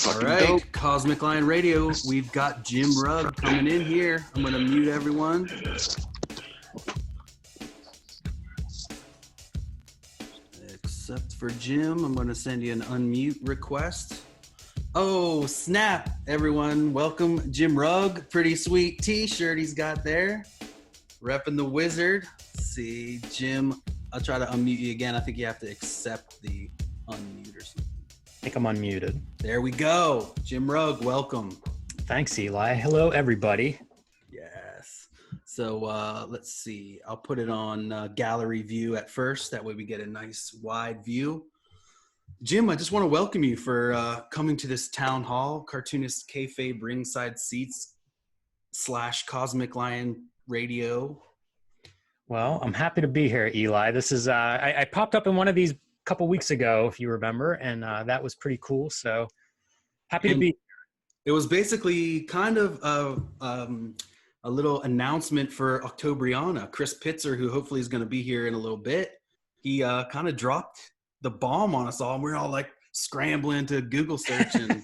All right, Cosmic Lion Radio, we've got Jim Rugg coming in here. I'm going to mute everyone. Except for Jim, I'm going to send you an unmute request. Oh, snap, everyone. Welcome, Jim Rugg. Pretty sweet t-shirt he's got there. Repping the Wizard. Let's see, Jim, I'll try to unmute you again. I think you have to accept the unmute or something. I think I'm unmuted. There we go. Jim Rugg, welcome. Thanks, Eli. Hello, everybody. Yes. So let's see. I'll put it on gallery view at first. That way we get a nice wide view. Jim, I just want to welcome you for coming to this town hall, Cartoonist Kayfabe ringside seats / Cosmic Lion Radio. Well, I'm happy to be here, Eli. This is I popped up in one of these a couple weeks ago, if you remember, and that was pretty cool. So happy to be here. It was basically kind of a little announcement for Octobriana. Chris Pitzer, who hopefully is going to be here in a little bit, he kind of dropped the bomb on us all, and we're all like scrambling to Google search, and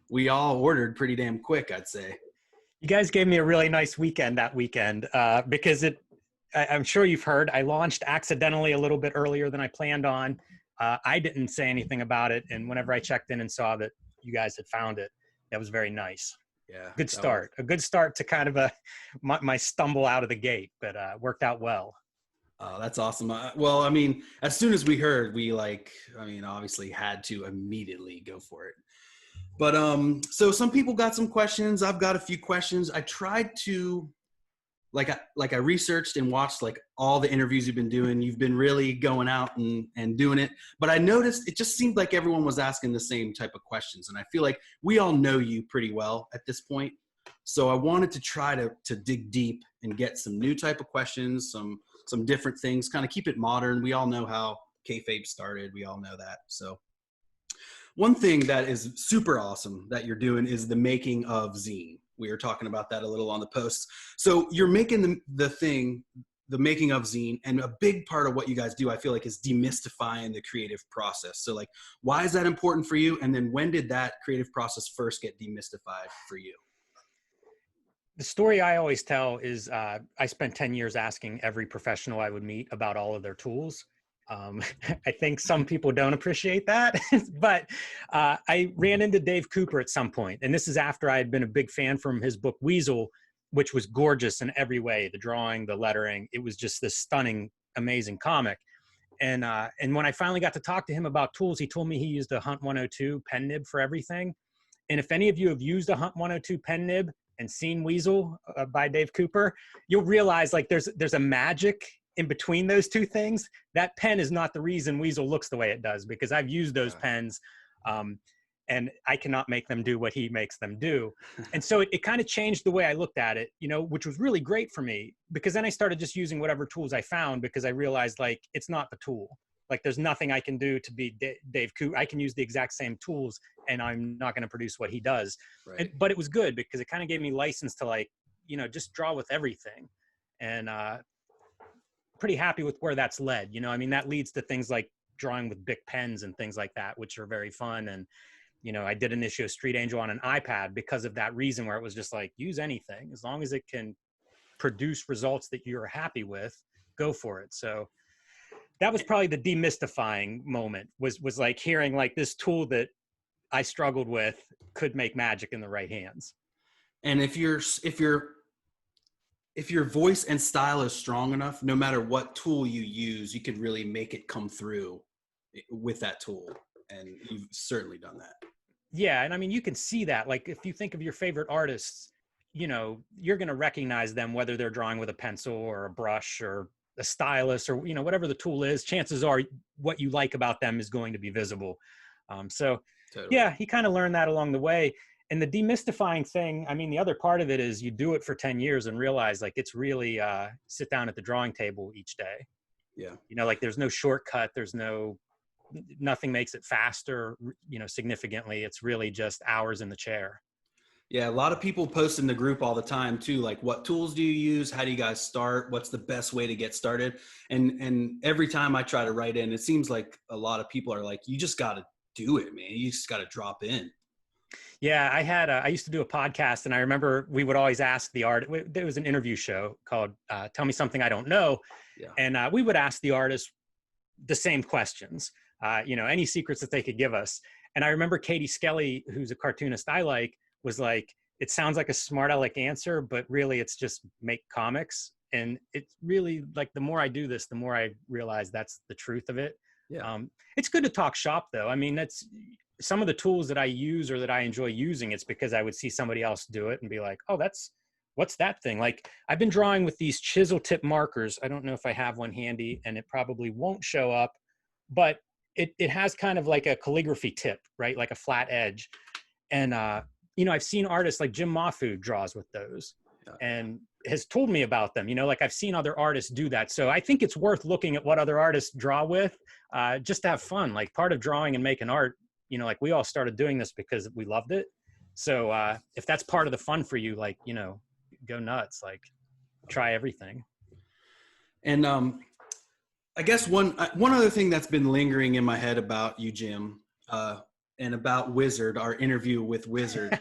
we all ordered pretty damn quick, I'd say. You guys gave me a really nice weekend that weekend because I'm sure you've heard, I launched accidentally a little bit earlier than I planned on. I didn't say anything about it, and whenever I checked in and saw that you guys had found it, that was very nice. Yeah, good start. A good start to kind of my stumble out of the gate, but worked out well. Oh, that's awesome. Well, I mean, as soon as we heard, we obviously had to immediately go for it. But so some people got some questions. I've got a few questions. I tried to, I researched and watched like all the interviews you've been doing. You've been really going out and doing it. But I noticed it just seemed like everyone was asking the same type of questions. And I feel like we all know you pretty well at this point. So I wanted to try to dig deep and get some new type of questions, some different things, kind of keep it modern. We all know how kayfabe started. We all know that. So one thing that is super awesome that you're doing is the making of zine. We were talking about that a little on the posts. So you're making the making of zine, and a big part of what you guys do, I feel like, is demystifying the creative process. So like, why is that important for you? And then when did that creative process first get demystified for you? The story I always tell is I spent 10 years asking every professional I would meet about all of their tools. I think some people don't appreciate that, but I ran into Dave Cooper at some point, and this is after I had been a big fan from his book Weasel, which was gorgeous in every way, the drawing, the lettering. It was just this stunning, amazing comic. And when I finally got to talk to him about tools, he told me he used a Hunt 102 pen nib for everything. And if any of you have used a Hunt 102 pen nib and seen Weasel by Dave Cooper, you'll realize like there's a magic in between those two things. That pen is not the reason Weasel looks the way it does, because I've used those pens and I cannot make them do what he makes them do. And so it kind of changed the way I looked at it, which was really great for me, because then I started just using whatever tools I found, because I realized like, it's not the tool. Like there's nothing I can do to be Dave Cooper. I can use the exact same tools and I'm not going to produce what he does. Right. But it was good because it kind of gave me license to just draw with everything. And pretty happy with where that's led. That leads to things like drawing with Bic pens and things like that, which are very fun. And, I did an issue of Street Angel on an iPad because of that reason, where it was just like, use anything as long as it can produce results that you're happy with, go for it. So that was probably the demystifying moment, was like hearing like this tool that I struggled with could make magic in the right hands. And if your voice and style is strong enough, no matter what tool you use, you can really make it come through with that tool. And you've certainly done that. Yeah. And you can see that, like, if you think of your favorite artists, you're going to recognize them, whether they're drawing with a pencil or a brush or a stylus or, whatever the tool is. Chances are what you like about them is going to be visible. Totally. Yeah, he kind of learned that along the way. And the demystifying thing, the other part of it is you do it for 10 years and realize like it's really sit down at the drawing table each day. Yeah. Like there's no shortcut. There's nothing makes it faster, significantly. It's really just hours in the chair. Yeah. A lot of people post in the group all the time too, like, what tools do you use? How do you guys start? What's the best way to get started? And every time I try to write in, it seems like a lot of people are like, you just got to do it, man. You just got to drop in. Yeah, I used to do a podcast, and I remember we would always ask the there was an interview show called Tell Me Something I Don't Know. Yeah. And we would ask the artists the same questions, any secrets that they could give us. And I remember Katie Skelly, who's a cartoonist I like, was like, it sounds like a smart aleck answer, but really it's just make comics. And it's really like, the more I do this, the more I realize that's the truth of it. Yeah. It's good to talk shop though. I mean, that's some of the tools that I use or that I enjoy using. It's because I would see somebody else do it and be like, oh, what's that thing? Like, I've been drawing with these chisel tip markers. I don't know if I have one handy, and it probably won't show up, but it has kind of like a calligraphy tip, right? Like a flat edge. And, I've seen artists like Jim Mafu draws with those and has told me about them, like I've seen other artists do that. So I think it's worth looking at what other artists draw with, just to have fun. Like, part of drawing and making art, like we all started doing this because we loved it. So if that's part of the fun for you, like, go nuts, like try everything. And I guess one other thing that's been lingering in my head about you, Jim, and about Wizard, our interview with Wizard.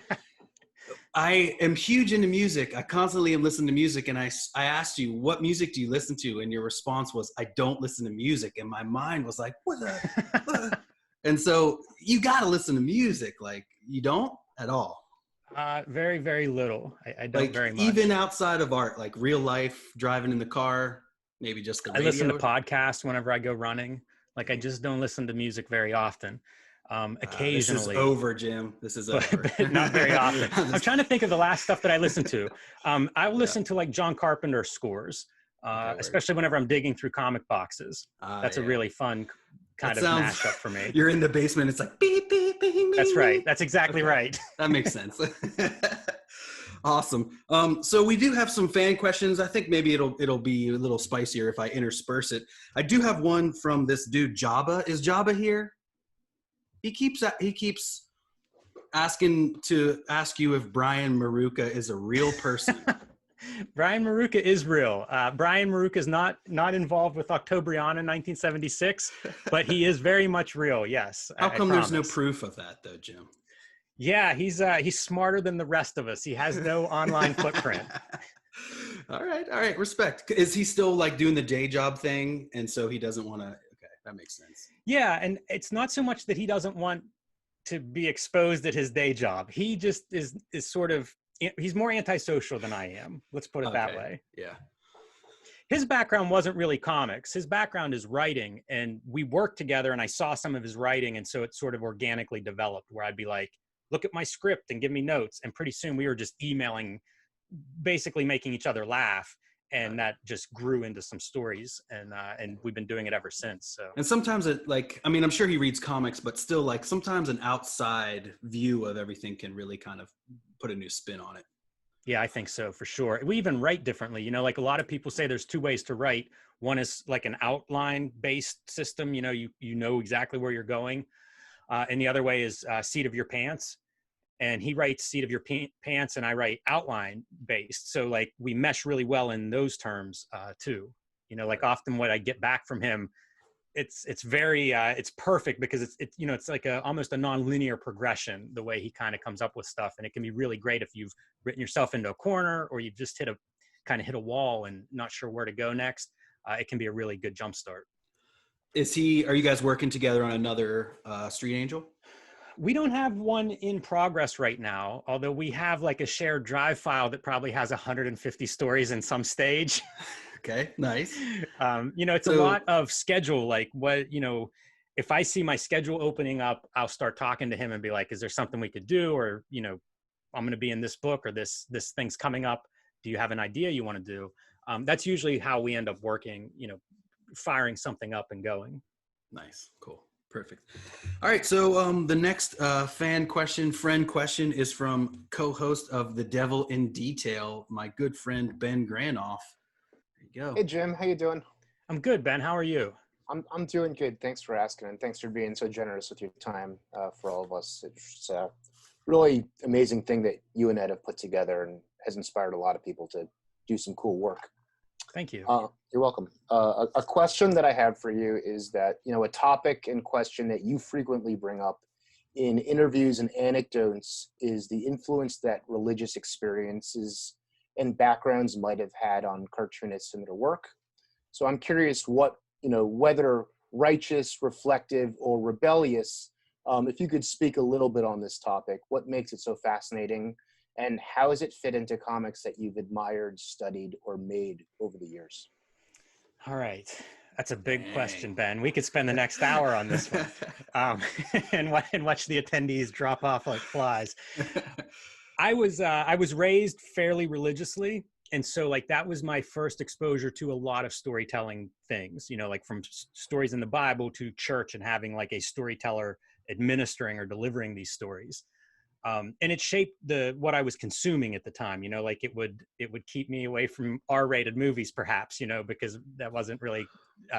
I am huge into music. I constantly am listening to music, and I asked you, what music do you listen to? And your response was, I don't listen to music. And my mind was like, what the? And so you got to listen to music. Like, you don't at all? Very, very little. I don't, like, very much. Even outside of art, like real life, driving in the car, maybe just the radio. I listen to podcasts whenever I go running. Like, I just don't listen to music very often. Occasionally. This is over, Jim. This is over. But not very often. I'm trying to think of the last stuff that I listened to. I will listen to like John Carpenter scores, especially whenever I'm digging through comic boxes. That's a really fun kind of mashup for me. You're in the basement. It's like beep, beep, beep, beep. That's right. That's exactly right. That makes sense. Awesome. So we do have some fan questions. I think maybe it'll be a little spicier if I intersperse it. I do have one from this dude, Jabba. Is Jabba here? He keeps asking to ask you if Brian Maruca is a real person. Brian Maruca is real. Brian Maruca is not involved with Octobriana in 1976, but he is very much real. Yes. How come there's no proof of that though, Jim? Yeah, he's smarter than the rest of us. He has no online footprint. All right. Respect. Is he still like doing the day job thing, and so he doesn't want to? Okay, that makes sense. Yeah, and it's not so much that he doesn't want to be exposed at his day job. He just is sort of, he's more antisocial than I am. Let's put it that way. Yeah. His background wasn't really comics. His background is writing, and we worked together, and I saw some of his writing, and so it sort of organically developed where I'd be like, look at my script and give me notes. And pretty soon we were just emailing, basically making each other laugh. And that just grew into some stories, and we've been doing it ever since. So. And sometimes I'm sure he reads comics, but still, like, sometimes an outside view of everything can really kind of put a new spin on it. Yeah, I think so, for sure. We even write differently. Like a lot of people say there's two ways to write. One is like an outline-based system. You know exactly where you're going. And the other way is seat of your pants. And he writes seat of your pants, and I write outline based. So like we mesh really well in those terms too. Like often what I get back from him, it's very it's perfect because it's like almost a non-linear progression the way he kind of comes up with stuff, and it can be really great if you've written yourself into a corner or you've just hit a wall and not sure where to go next. It can be a really good jumpstart. Are you guys working together on another Street Angel? We don't have one in progress right now, although we have like a shared drive file that probably has 150 stories in some stage. Okay, nice. It's a lot of schedule. Like if I see my schedule opening up, I'll start talking to him and be like, is there something we could do? Or, I'm going to be in this book, or this thing's coming up. Do you have an idea you want to do? That's usually how we end up working, firing something up and going. Nice. Cool. Perfect. All right. So the next friend question is from co-host of The Devil in Detail, my good friend, Ben Granoff. There you go. Hey, Jim. How you doing? I'm good, Ben. How are you? I'm doing good. Thanks for asking, and thanks for being so generous with your time for all of us. It's a really amazing thing that you and Ed have put together, and has inspired a lot of people to do some cool work. Thank you. You're welcome. A question that I have for you is that, a topic in question that you frequently bring up in interviews and anecdotes is the influence that religious experiences and backgrounds might have had on cartoonists and their work. So I'm curious what, whether righteous, reflective, or rebellious, if you could speak a little bit on this topic, what makes it so fascinating, and how does it fit into comics that you've admired, studied, or made over the years? All right. That's a big question, Ben. We could spend the next hour on this one, and watch the attendees drop off like flies. I was raised fairly religiously, and so like that was my first exposure to a lot of storytelling things. Like from stories in the Bible to church and having like a storyteller administering or delivering these stories. And it shaped what I was consuming at the time. Like it would keep me away from R-rated movies, perhaps. Because that wasn't really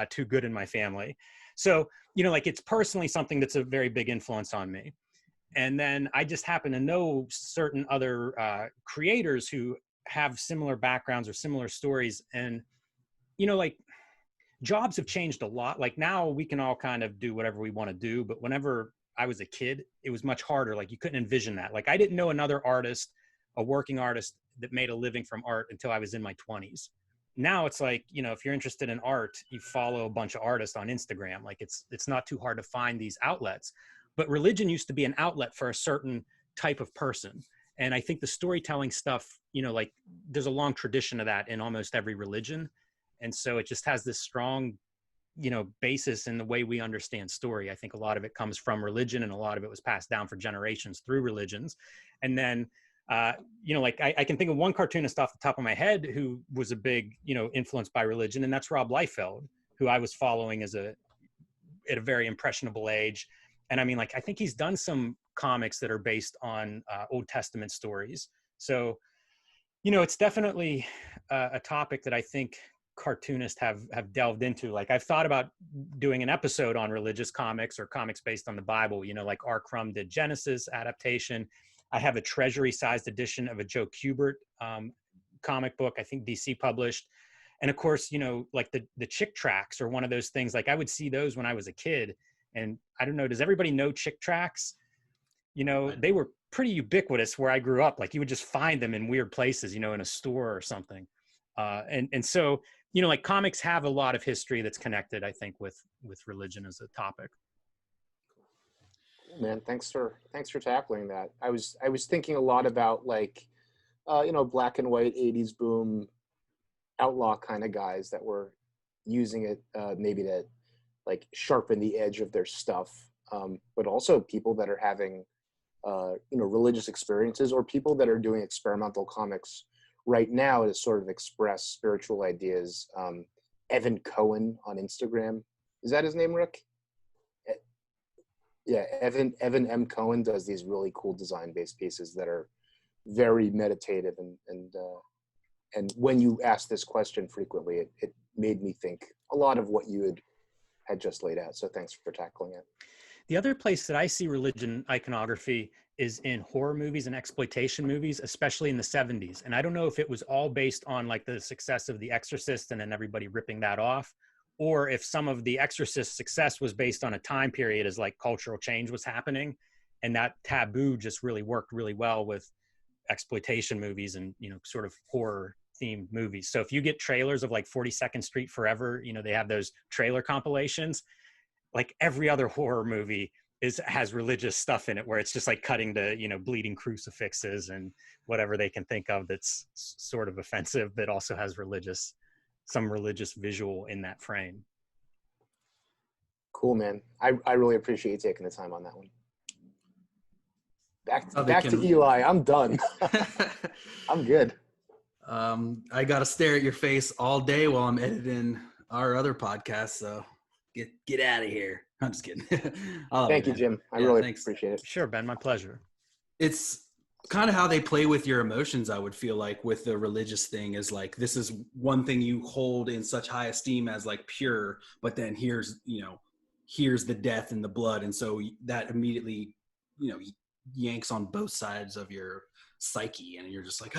too good in my family. So like it's personally something that's a very big influence on me. And then I just happen to know certain other creators who have similar backgrounds or similar stories. And like jobs have changed a lot. Like now we can all kind of do whatever we want to do, but whenever I was a kid, it was much harder. Like you couldn't envision that. Like I didn't know another artist, a working artist that made a living from art until I was in my 20s. Now it's like, if you're interested in art, you follow a bunch of artists on Instagram. Like it's not too hard to find these outlets. But religion used to be an outlet for a certain type of person. And I think the storytelling stuff, like there's a long tradition of that in almost every religion. And so it just has this strong basis in the way we understand story. I think a lot of it comes from religion, and a lot of it was passed down for generations through religions. And then, like I can think of one cartoonist off the top of my head who was a big, influenced by religion, and that's Rob Liefeld, who I was following at a very impressionable age. And I mean, like, I think he's done some comics that are based on Old Testament stories. So, it's definitely a topic that I think cartoonists have delved into. Like I've thought about doing an episode on religious comics or comics based on the Bible, like R. Crumb did Genesis adaptation. I have a treasury-sized edition of a Joe Kubert comic book, I think DC published. And of course, like the Chick Tracts are one of those things. Like I would see those when I was a kid. And I don't know, does everybody know Chick Tracts? They were pretty ubiquitous where I grew up. Like you would just find them in weird places, in a store or something. And so, like comics have a lot of history that's connected, I think, with religion as a topic. Cool, man. Thanks for tackling that. I was thinking a lot about like, black and white 80s boom outlaw kind of guys that were using it maybe to like sharpen the edge of their stuff. But also people that are having, religious experiences, or people that are doing experimental comics right now to sort of express spiritual ideas. Evan Cohen on Instagram. Is that his name, Rick? Yeah, Evan M. Cohen does these really cool design-based pieces that are very meditative. And when you ask this question frequently, it made me think a lot of what you had just laid out. So thanks for tackling it. The other place that I see religion iconography is in horror movies and exploitation movies, especially in the 70s. And I don't know if it was all based on like the success of The Exorcist and then everybody ripping that off, or if some of The Exorcist's success was based on a time period as like cultural change was happening. And that taboo just really worked really well with exploitation movies and, sort of horror themed movies. So if you get trailers of like 42nd Street Forever, they have those trailer compilations, like every other horror movie has religious stuff in it where it's just like cutting to, bleeding crucifixes and whatever they can think of that's sort of offensive, but also has some religious visual in that frame. Cool, man. I really appreciate you taking the time on that one. Back to Eli. I'm done. I'm good. I got to stare at your face all day while I'm editing our other podcast. So get out of here. I'm just kidding. Thank you, Jim. I really appreciate it. Sure, Ben. My pleasure. It's kind of how they play with your emotions. I would feel like with the religious thing is like, this is one thing you hold in such high esteem as like pure, but then here's the death and the blood. And so that immediately, yanks on both sides of your psyche. And you're just like,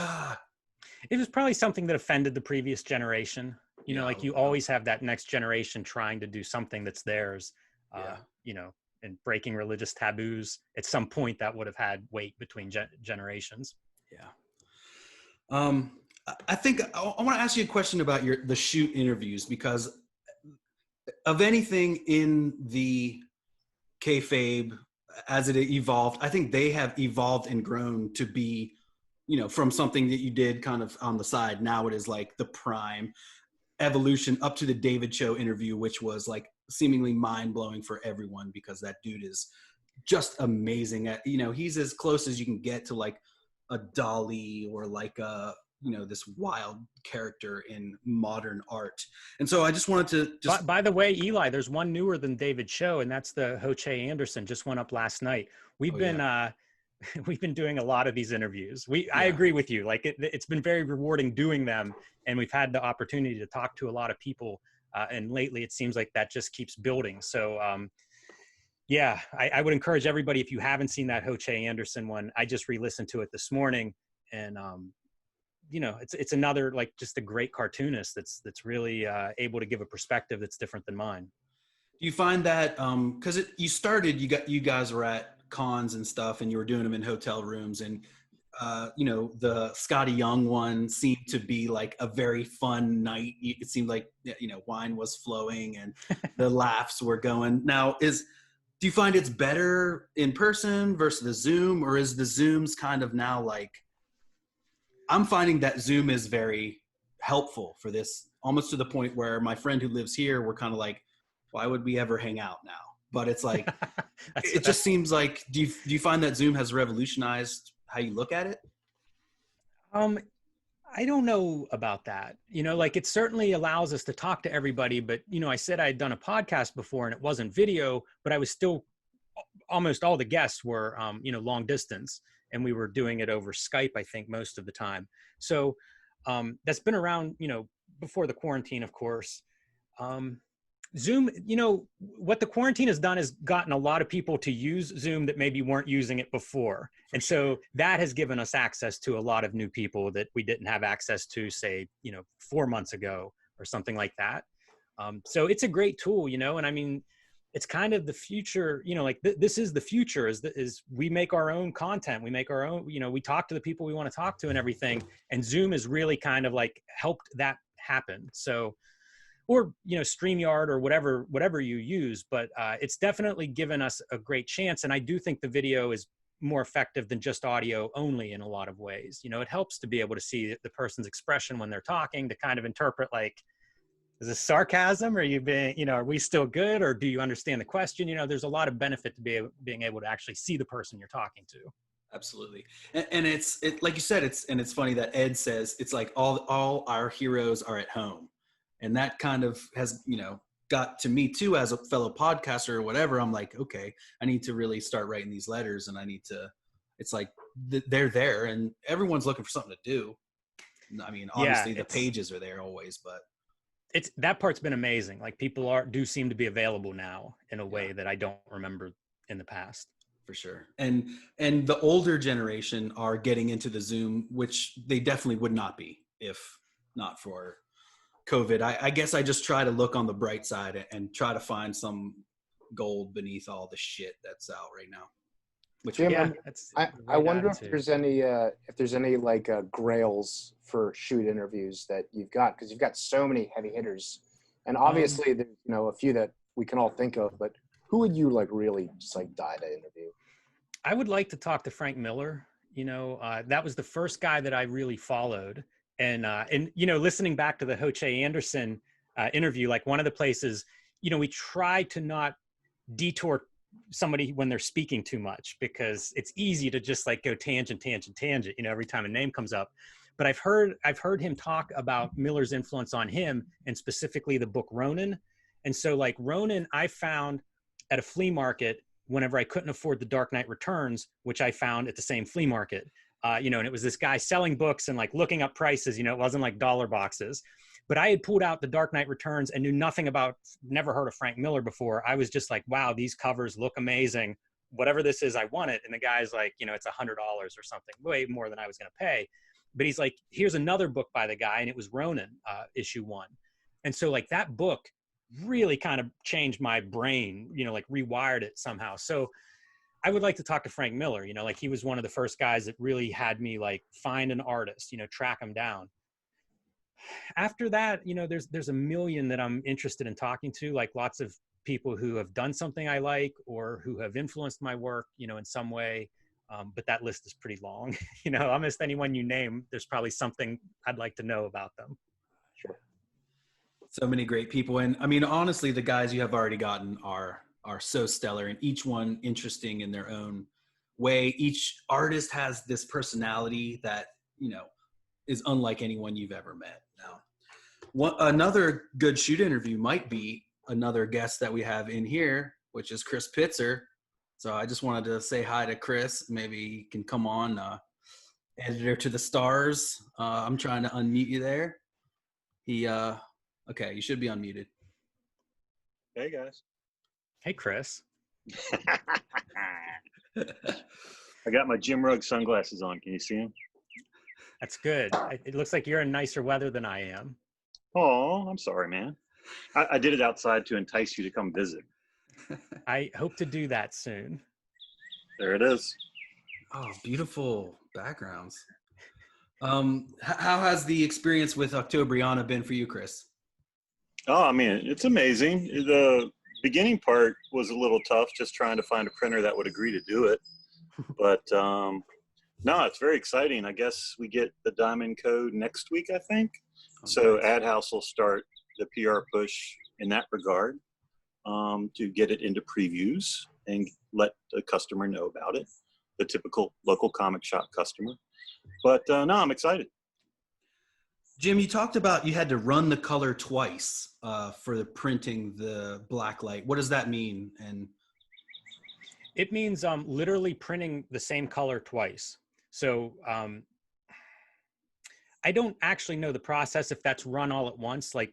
It was probably something that offended the previous generation. Like you always have that next generation trying to do something that's theirs. and breaking religious taboos. At some point that would have had weight between generations. Yeah. I think I want to ask you a question about the shoot interviews, because of anything in the kayfabe as it evolved, I think they have evolved and grown to be, you know, from something that you did kind of on the side. Now it is like the prime evolution up to the David Cho interview, which was like seemingly mind blowing for everyone, because that dude is just amazing at, you know, he's as close as you can get to like a Dali or like a, you know, this wild character in modern art. And so I just wanted to just by the way, Eli, there's one newer than David Cho, and that's the Ho-Che Anderson, just went up last night. We've been doing a lot of these interviews. I agree with you. Like it's been very rewarding doing them, and we've had the opportunity to talk to a lot of people. And lately it seems like that just keeps building. So yeah, I would encourage everybody, if you haven't seen that Ho-Che Anderson one, I just re-listened to it this morning, and you know, it's another, like, just a great cartoonist that's really able to give a perspective that's different than mine. Do you find that because you guys were at cons and stuff, and you were doing them in hotel rooms, and you know, the Scotty Young one seemed to be like a very fun night. It seemed like, you know, wine was flowing and the laughs were going. Now, do you find it's better in person versus the Zoom, or is the Zooms kind of now like, I'm finding that Zoom is very helpful for this, almost to the point where my friend who lives here, we're kind of like, why would we ever hang out now? But it's like, it just seems like, do you find that Zoom has revolutionized how you look at it? I don't know about that. You know, like, it certainly allows us to talk to everybody, but, you know, I said I had done a podcast before and it wasn't video, but I was still, almost all the guests were, you know, long distance, and we were doing it over Skype, I think, most of the time. So that's been around, you know, before the quarantine, of course. Zoom, you know, what the quarantine has done is gotten a lot of people to use Zoom that maybe weren't using it before. And so that has given us access to a lot of new people that we didn't have access to, say, you know, 4 months ago or something like that. So it's a great tool, you know, and I mean, it's kind of the future, you know, like this is the future, is we make our own content. We make our own, you know, we talk to the people we want to talk to and everything. And Zoom has really kind of like helped that happen. So, or, you know, StreamYard or whatever you use, but it's definitely given us a great chance. And I do think the video is more effective than just audio only in a lot of ways. You know, it helps to be able to see the person's expression when they're talking, to kind of interpret, like, is this sarcasm? Are you being, you know, are we still good? Or do you understand the question? You know, there's a lot of benefit to being able to actually see the person you're talking to. Absolutely. And it's like you said, it's funny that Ed says it's like all our heroes are at home. And that kind of has, you know, got to me too, as a fellow podcaster or whatever. I'm like, okay, I need to really start writing these letters, and I need to, it's like they're there and everyone's looking for something to do. I mean, obviously the pages are there always, but that part's been amazing. Like, people do seem to be available now in a way that I don't remember in the past. For sure. And the older generation are getting into the Zoom, which they definitely would not be if not for COVID. I guess I just try to look on the bright side and try to find some gold beneath all the shit that's out right now. Which, Jim, yeah, I wonder if there's any like grails for shoot interviews that you've got, because you've got so many heavy hitters, and obviously there's, you know, a few that we can all think of, but who would you like really just like die to interview? I would like to talk to Frank Miller. You know, that was the first guy that I really followed. And you know, listening back to the Ho-Che Anderson interview, like, one of the places, you know, we try to not detour somebody when they're speaking too much, because it's easy to just like go tangent, you know, every time a name comes up. But I've heard him talk about Miller's influence on him, and specifically the book Ronin. And so, like, Ronin, I found at a flea market whenever I couldn't afford The Dark Knight Returns, which I found at the same flea market. You know, and it was this guy selling books and like looking up prices, you know, it wasn't like dollar boxes. But I had pulled out The Dark Knight Returns and knew nothing about, never heard of Frank Miller before. I was just like, wow, these covers look amazing. Whatever this is, I want it. And the guy's like, you know, it's $100 or something, way more than I was going to pay. But he's like, here's another book by the guy. And it was Ronin, issue 1. And so, like, that book really kind of changed my brain, like rewired it somehow. So I would like to talk to Frank Miller, like he was one of the first guys that really had me like find an artist, track him down. After that, there's a million that I'm interested in talking to, like lots of people who have done something I like or who have influenced my work, in some way. But that list is pretty long. Almost anyone you name, there's probably something I'd like to know about them. Sure. So many great people. And I mean, honestly, the guys you have already gotten are so stellar, and each one interesting in their own way. Each artist has this personality that, is unlike anyone you've ever met. Now, another good shoot interview might be another guest that we have in here, which is Chris Pitzer. So I just wanted to say hi to Chris. Maybe he can come on, editor to the stars. I'm trying to unmute you there. Okay, you should be unmuted. Hey guys. Hey, Chris. I got my Jim Rugg sunglasses on. Can you see them? That's good. It looks like you're in nicer weather than I am. Oh, I'm sorry, man. I did it outside to entice you to come visit. I hope to do that soon. There it is. Oh, beautiful backgrounds. How has the experience with Octobriana been for you, Chris? Oh, I mean, it's amazing. The beginning part was a little tough, just trying to find a printer that would agree to do it. But no, it's very exciting. I guess we get the diamond code next week, I think. Okay. So Ad House will start the PR push in that regard to get it into previews and let the customer know about it, the typical local comic shop customer. But no, I'm excited. Jim, you talked about you had to run the color twice for the printing the Blacklight. What does that mean? And it means literally printing the same color twice. So I don't actually know the process if that's run all at once, like,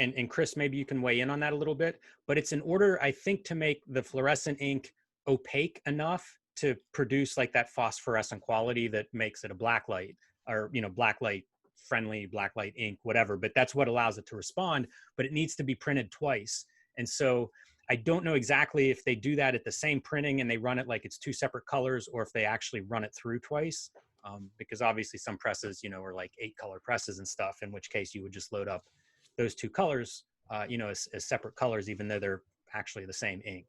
and Chris, maybe you can weigh in on that a little bit, but it's in order, I think, to make the fluorescent ink opaque enough to produce like that phosphorescent quality that makes it a blacklight, or, blacklight friendly, blacklight ink, whatever, but that's what allows it to respond, but it needs to be printed twice. And so I don't know exactly if they do that at the same printing and they run it like it's two separate colors, or if they actually run it through twice. Because obviously some presses, are like 8-color presses and stuff, in which case you would just load up those two colors, as separate colors, even though they're actually the same ink.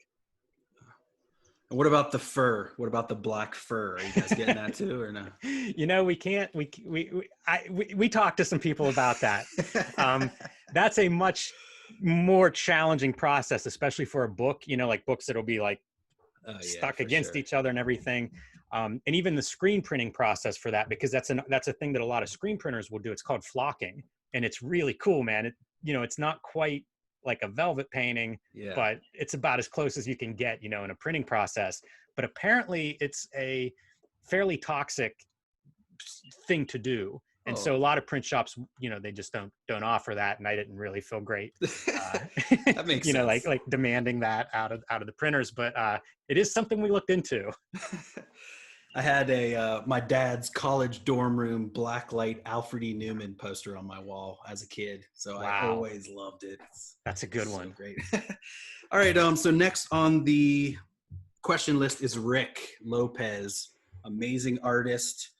And what about the fur? What about the black fur? Are you guys getting that too, or no? We can't. We talked to some people about that. That's a much more challenging process, especially for a book. Like books that'll be like stuck against each other and everything. And even the screen printing process for that, because that's a thing that a lot of screen printers will do. It's called flocking, and it's really cool, man. It's not quite like a velvet painting, but it's about as close as you can get, in a printing process. But apparently it's a fairly toxic thing to do. And so a lot of print shops, they just don't offer that. And I didn't really feel great, that makes sense. like demanding that out of the printers, but it is something we looked into. I had my dad's college dorm room Blacklight Alfred E. Newman poster on my wall as a kid. So wow. I always loved it. That's a good one. Great. All right. So next on the question list is Rick Lopez, amazing artist.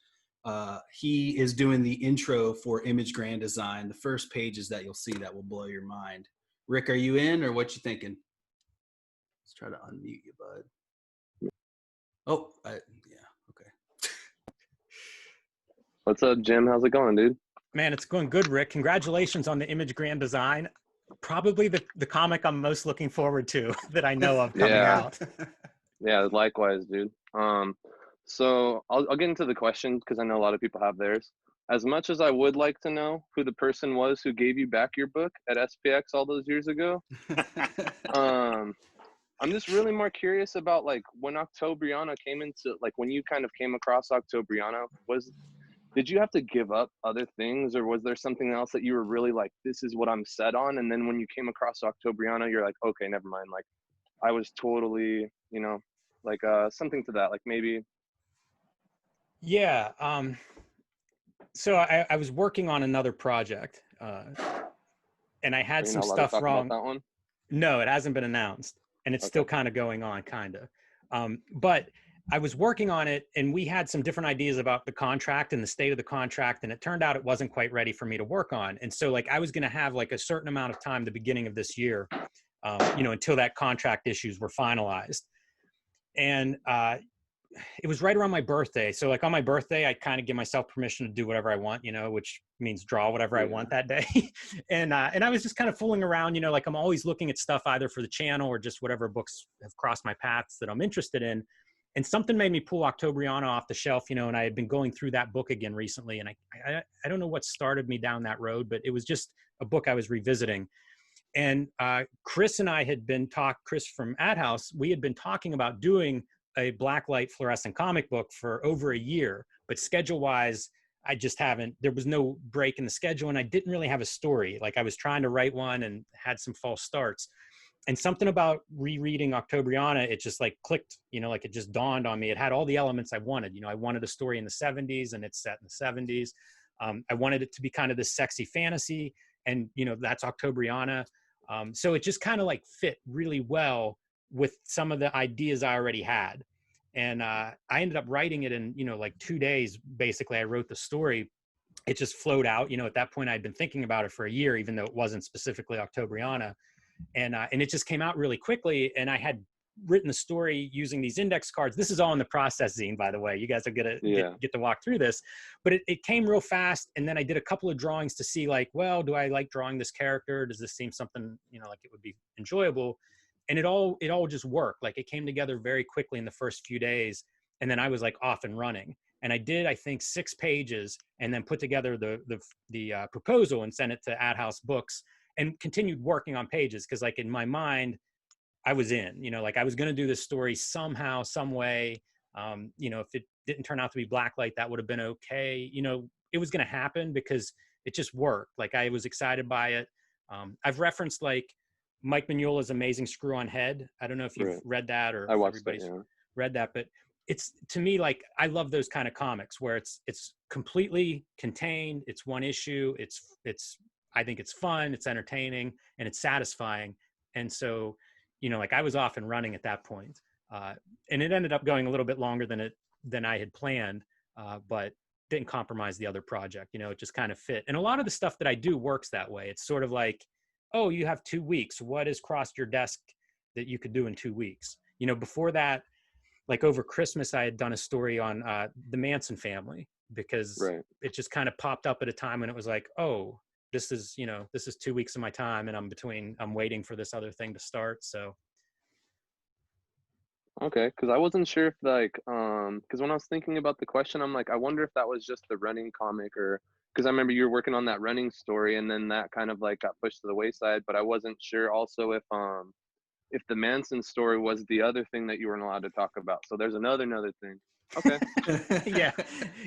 He is doing the intro for Image Grand Design. The first pages that you'll see that will blow your mind. Rick, are you in, or what you thinking? Let's try to unmute you, bud. Oh, yeah. What's up, Jim? How's it going, dude? Man, it's going good, Rick. Congratulations on the Image Grand Design. Probably the comic I'm most looking forward to that I know of coming out. Yeah, likewise, dude. So I'll get into the questions because I know a lot of people have theirs. As much as I would like to know who the person was who gave you back your book at SPX all those years ago, I'm just really more curious about like when Octobriana came into, like when you kind of came across Octobriana, did you have to give up other things, or was there something else that you were really like, this is what I'm set on? And then when you came across Octobriana, you're like, okay, never mind. Like I was totally, like something to that, like maybe. Yeah. So I was working on another project and I had some stuff wrong. That one? No, it hasn't been announced, and it's still kind of going on, kind of. But I was working on it, and we had some different ideas about the contract and the state of the contract, and it turned out it wasn't quite ready for me to work on. And so, like, I was going to have like a certain amount of time the beginning of this year, until that contract issues were finalized. And it was right around my birthday. So like on my birthday, I kind of give myself permission to do whatever I want, which means draw whatever I want that day. And I was just kind of fooling around, like I'm always looking at stuff either for the channel or just whatever books have crossed my paths that I'm interested in. And something made me pull Octobriana off the shelf, and I had been going through that book again recently. And I don't know what started me down that road, but it was just a book I was revisiting. And Chris and I had been Chris from Ad House, we had been talking about doing a Blacklight fluorescent comic book for over a year, but schedule wise, I just haven't, there was no break in the schedule, and I didn't really have a story. Like I was trying to write one and had some false starts, and something about rereading Octobriana, it just like clicked, like it just dawned on me. It had all the elements I wanted. I wanted a story in the 70s, and it's set in the 70s. I wanted it to be kind of this sexy fantasy, and that's Octobriana. So it just kind of like fit really well with some of the ideas I already had. And I ended up writing it in, like 2 days. Basically, I wrote the story. It just flowed out. At that point, I'd been thinking about it for a year, even though it wasn't specifically Octobriana. And it just came out really quickly. And I had written the story using these index cards. This is all in the process zine, by the way. You guys are going to get to walk through this. But it came real fast. And then I did a couple of drawings to see like, well, do I like drawing this character? Does this seem something, like it would be enjoyable? And it all just worked. Like it came together very quickly in the first few days. And then I was like off and running. And I did, I think, 6 pages, and then put together the proposal and sent it to Ad House Books, and continued working on pages. Cause like in my mind, I was in, like I was going to do this story somehow, some way. If it didn't turn out to be Blacklight, that would have been okay. It was going to happen because it just worked. Like I was excited by it. I've referenced like Mike Mignola's Amazing Screw-On Head. I don't know if you've read that, or if everybody's read that, but it's, to me, like I love those kind of comics where it's completely contained. It's one issue. I think it's fun, it's entertaining, and it's satisfying. And so, like I was off and running at that point. And it ended up going a little bit longer than I had planned, but didn't compromise the other project. It just kind of fit. And a lot of the stuff that I do works that way. It's sort of like, oh, you have 2 weeks. What has crossed your desk that you could do in 2 weeks? Before that, like over Christmas, I had done a story on the Manson family, because it just kind of popped up at a time when it was like, oh, this is 2 weeks of my time, and I'm waiting for this other thing to start. So. Okay. Cause I wasn't sure if like, cause when I was thinking about the question, I'm like, I wonder if that was just the running comic, or, cause I remember you were working on that running story, and then that kind of like got pushed to the wayside, but I wasn't sure also if the Manson story was the other thing that you weren't allowed to talk about. So there's another thing. Okay.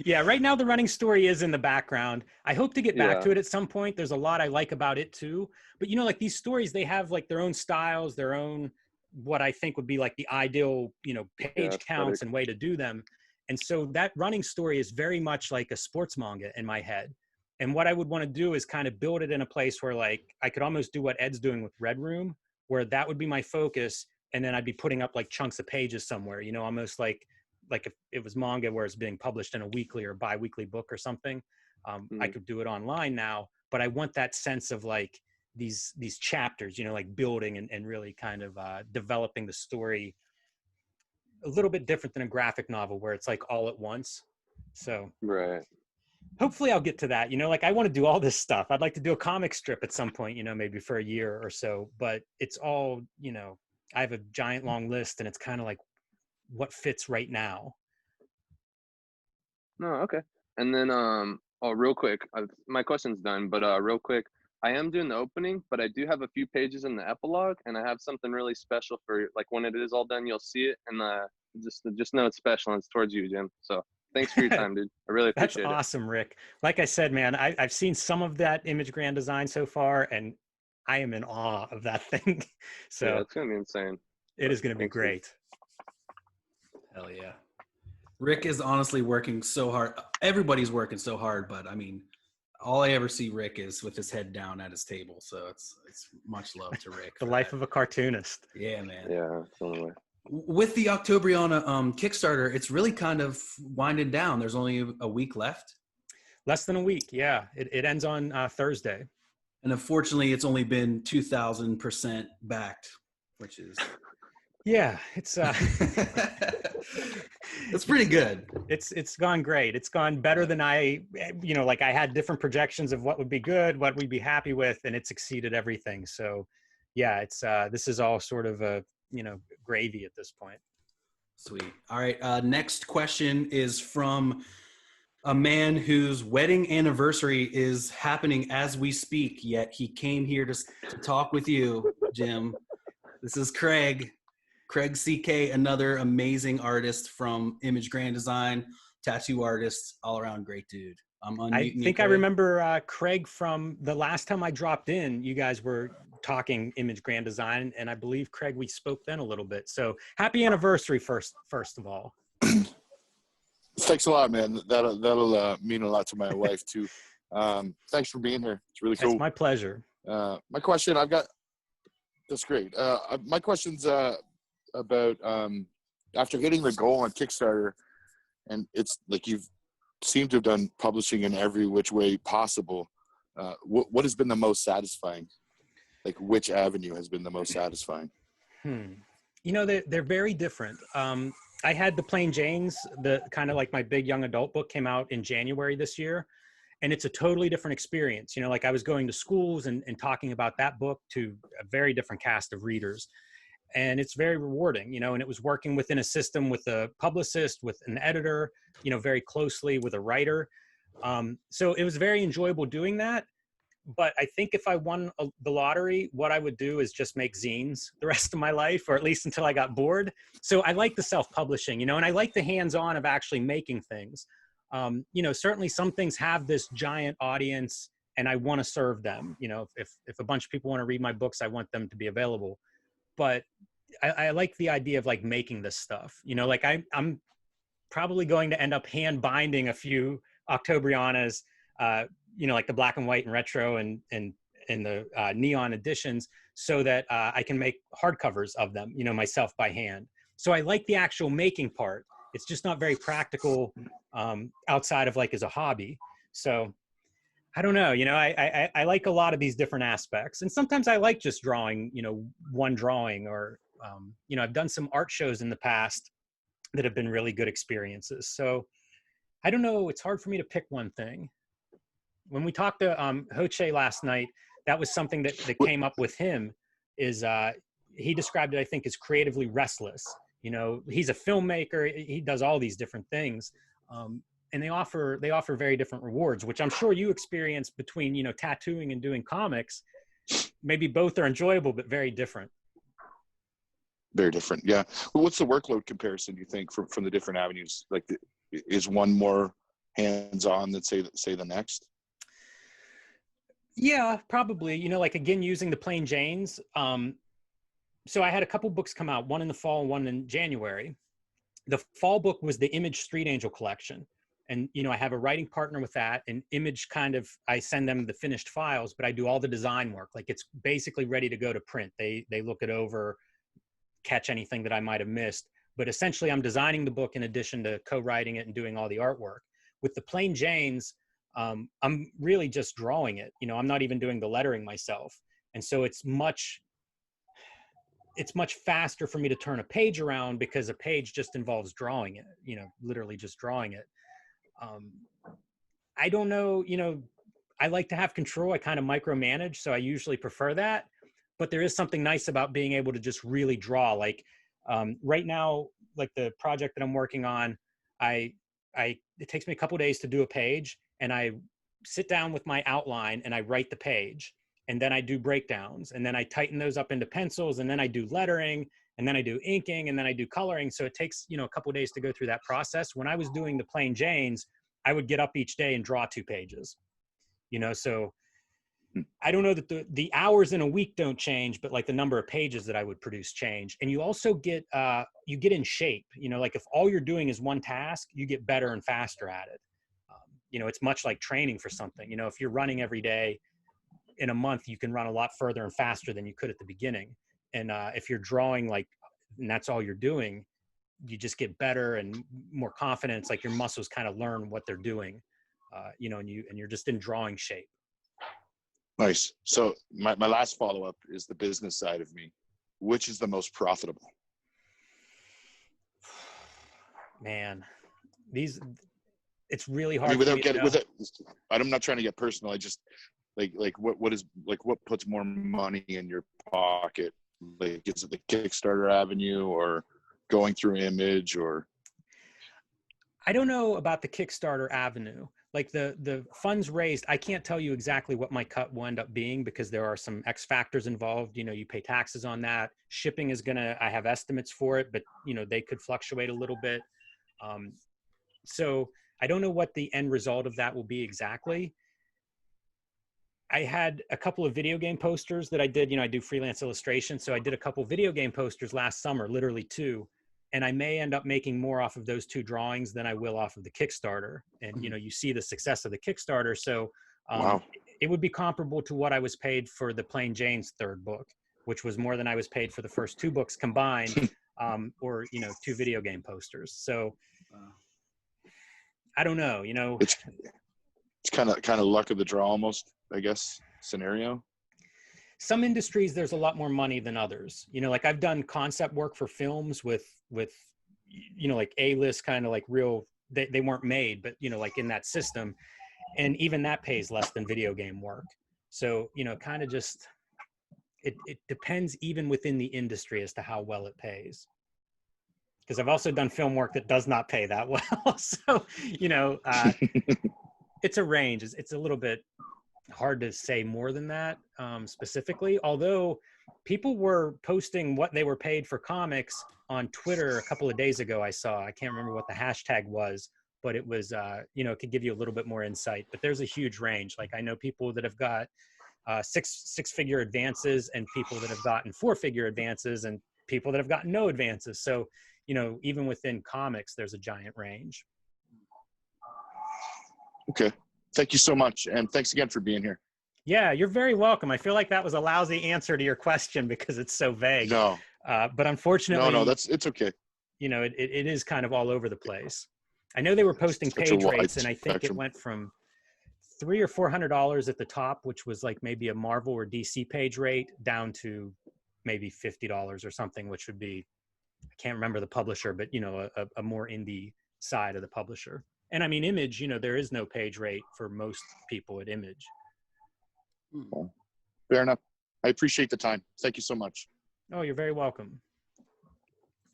Yeah. Right now the running story is in the background. I hope to get back to it at some point. There's a lot I like about it too. But like these stories, they have like their own styles, their own, what I think would be like the ideal, page counts and way to do them. And so that running story is very much like a sports manga in my head. And what I would want to do is kind of build it in a place where like I could almost do what Ed's doing with Red Room, where that would be my focus. And then I'd be putting up like chunks of pages somewhere, almost like if it was manga where it's being published in a weekly or bi-weekly book or something. I could do it online now, but I want that sense of like these chapters, like building and really kind of developing the story a little bit different than a graphic novel where it's like all at once. So hopefully I'll get to that. Like I want to do all this stuff. I'd like to do a comic strip at some point, maybe for a year or so, but it's all, I have a giant long list, and it's kind of like what fits right now. No, okay. And then, real quick, my question's done, but real quick, I am doing the opening, but I do have a few pages in the epilogue, and I have something really special for, like, when it is all done, you'll see it, and just know it's special, and it's towards you, Jim. So thanks for your time, dude. I really appreciate it. That's awesome, Rick. Like I said, man, I've seen some of that Image Grand Design so far, and I am in awe of that thing. So yeah, it's going to be insane. It is going to be great. Hell yeah. Rick is honestly working so hard. Everybody's working so hard, but I mean, all I ever see Rick is with his head down at his table. So it's much love to Rick. The life of a cartoonist. Yeah, man. Yeah, totally. With the Octobriana Kickstarter, it's really kind of winding down. There's only a week left. Less than a week. Yeah. It ends on Thursday. And unfortunately, it's only been 2,000% backed, which is yeah, it's that's pretty good. It's gone great. It's gone better than I had different projections of what would be good, what we'd be happy with, and it's exceeded everything. So yeah, it's this is all sort of a gravy at this point. Sweet. All right. Next question is from a man whose wedding anniversary is happening as we speak, yet he came here to talk with you, Jim. This is Craig CK, another amazing artist from Image Grand Design, tattoo artist, all around great dude. I think I remember Craig from the last time I dropped in. You guys were talking Image Grand Design, and I believe, Craig, we spoke then a little bit. So happy anniversary first of all. Thanks a lot, man. That'll mean a lot to my wife too. Thanks for being here. It's really cool. It's my pleasure. My question that's great. My question's about after hitting the goal on Kickstarter, and it's like you've seemed to have done publishing in every which way possible. What has been the most satisfying? Like, which avenue has been the most satisfying? They're very different. I had the Plain Janes, the kind of like my big young adult book came out in January this year, and it's a totally different experience. Like I was going to schools and talking about that book to a very different cast of readers. And it's very rewarding, and it was working within a system with a publicist, with an editor, very closely with a writer. So it was very enjoyable doing that. But I think if I won the lottery, what I would do is just make zines the rest of my life, or at least until I got bored. So I like the self-publishing, and I like the hands-on of actually making things. Certainly some things have this giant audience and I want to serve them. If a bunch of people want to read my books, I want them to be available. But I like the idea of like making this stuff, I'm probably going to end up hand binding a few Octobrianas, like the black and white and retro and the neon editions, so that I can make hardcovers of them, myself by hand. So I like the actual making part. It's just not very practical outside of like as a hobby. So I don't know, I like a lot of these different aspects. And sometimes I like just drawing, one drawing, or, I've done some art shows in the past that have been really good experiences. So I don't know, it's hard for me to pick one thing. When we talked to Hoche last night, that was something that came up with him, is he described it, I think, as creatively restless. He's a filmmaker, he does all these different things. And they offer very different rewards, which I'm sure you experience between, tattooing and doing comics. Maybe both are enjoyable, but very different. Very different. Yeah. Well, what's the workload comparison, you think, from the different avenues? Like, is one more hands-on than say the next? Yeah, probably. Like, again, using the Plain Janes. So I had a couple books come out, one in the fall and one in January. The fall book was the Image Street Angel collection. And, I have a writing partner with that, and Image I send them the finished files, but I do all the design work. Like, it's basically ready to go to print. They look it over, catch anything that I might have missed. But essentially, I'm designing the book in addition to co-writing it and doing all the artwork. With the Plain Janes, I'm really just drawing it. I'm not even doing the lettering myself. And so it's much faster for me to turn a page around, because a page just involves drawing it, literally just drawing it. I don't know, I like to have control. I kind of micromanage, so I usually prefer that. But there is something nice about being able to just really draw. Like right now, like the project that I'm working on, it takes me a couple of days to do a page, and I sit down with my outline and I write the page, and then I do breakdowns, and then I tighten those up into pencils, and then I do lettering, and then I do inking, and then I do coloring. So it takes, a couple of days to go through that process. When I was doing the Plain Janes, I would get up each day and draw 2 pages, so I don't know that the hours in a week don't change, but like the number of pages that I would produce change. And you also get in shape, like if all you're doing is one task, you get better and faster at it. You know, it's much like training for something. You know, if you're running every day, in a month, you can run a lot further and faster than you could at the beginning. And if you're drawing like, and that's all you're doing, you just get better and more confidence. Like your muscles kind of learn what they're doing, you know, and you're just in drawing shape. Nice. So my last follow-up is the business side of me. Which is the most profitable? Man, it's really I hard. mean, I'm not trying to get personal. I just what puts more money in your pocket? Like, is it the Kickstarter avenue or going through Image or? I don't know about the Kickstarter avenue. Like the funds raised, I can't tell you exactly what my cut will end up being because there are some X factors involved. You know, you pay taxes on that. Shipping is I have estimates for it, but you know, they could fluctuate a little bit. So I don't know what the end result of that will be exactly. I had a couple of video game posters that I did. You know, I do freelance illustration. So I did a couple video game posters last summer, literally 2. And I may end up making more off of those 2 drawings than I will off of the Kickstarter. And, you know, you see the success of the Kickstarter. So Wow. It would be comparable to what I was paid for the Plain Jane's 3rd book, which was more than I was paid for the first 2 books combined, or, you know, 2 video game posters. So I don't know, you know. It's kind of luck of the draw almost, I guess, scenario. Some industries, there's a lot more money than others. You know, like I've done concept work for films with, you know, like A-list kind of like real, they weren't made, but, you know, like in that system. And even that pays less than video game work. So, you know, kind of just, it depends even within the industry as to how well it pays. Because I've also done film work that does not pay that well. So, you know, it's a range. It's a little bit hard to say more than that specifically, although people were posting what they were paid for comics on Twitter a couple of days ago. I can't remember what the hashtag was, but it was, you know, it could give you a little bit more insight, but there's a huge range. Like I know people that have got six-figure advances and people that have gotten 4-figure advances and people that have gotten no advances. So, you know, even within comics, there's a giant range. Okay. Thank you so much. And thanks again for being here. Yeah, you're very welcome. I feel like that was a lousy answer to your question because it's so vague. No. But unfortunately, No, it's okay. You know, it is kind of all over the place. I know they were posting page rates, and I think it went from $300 or $400 at the top, which was like maybe a Marvel or DC page rate, down to maybe $50 or something, which would be, I can't remember the publisher, but you know, a more indie side of the publisher. And I mean, Image, you know, there is no page rate for most people at Image. Fair enough. I appreciate the time. Thank you so much. Oh, you're very welcome.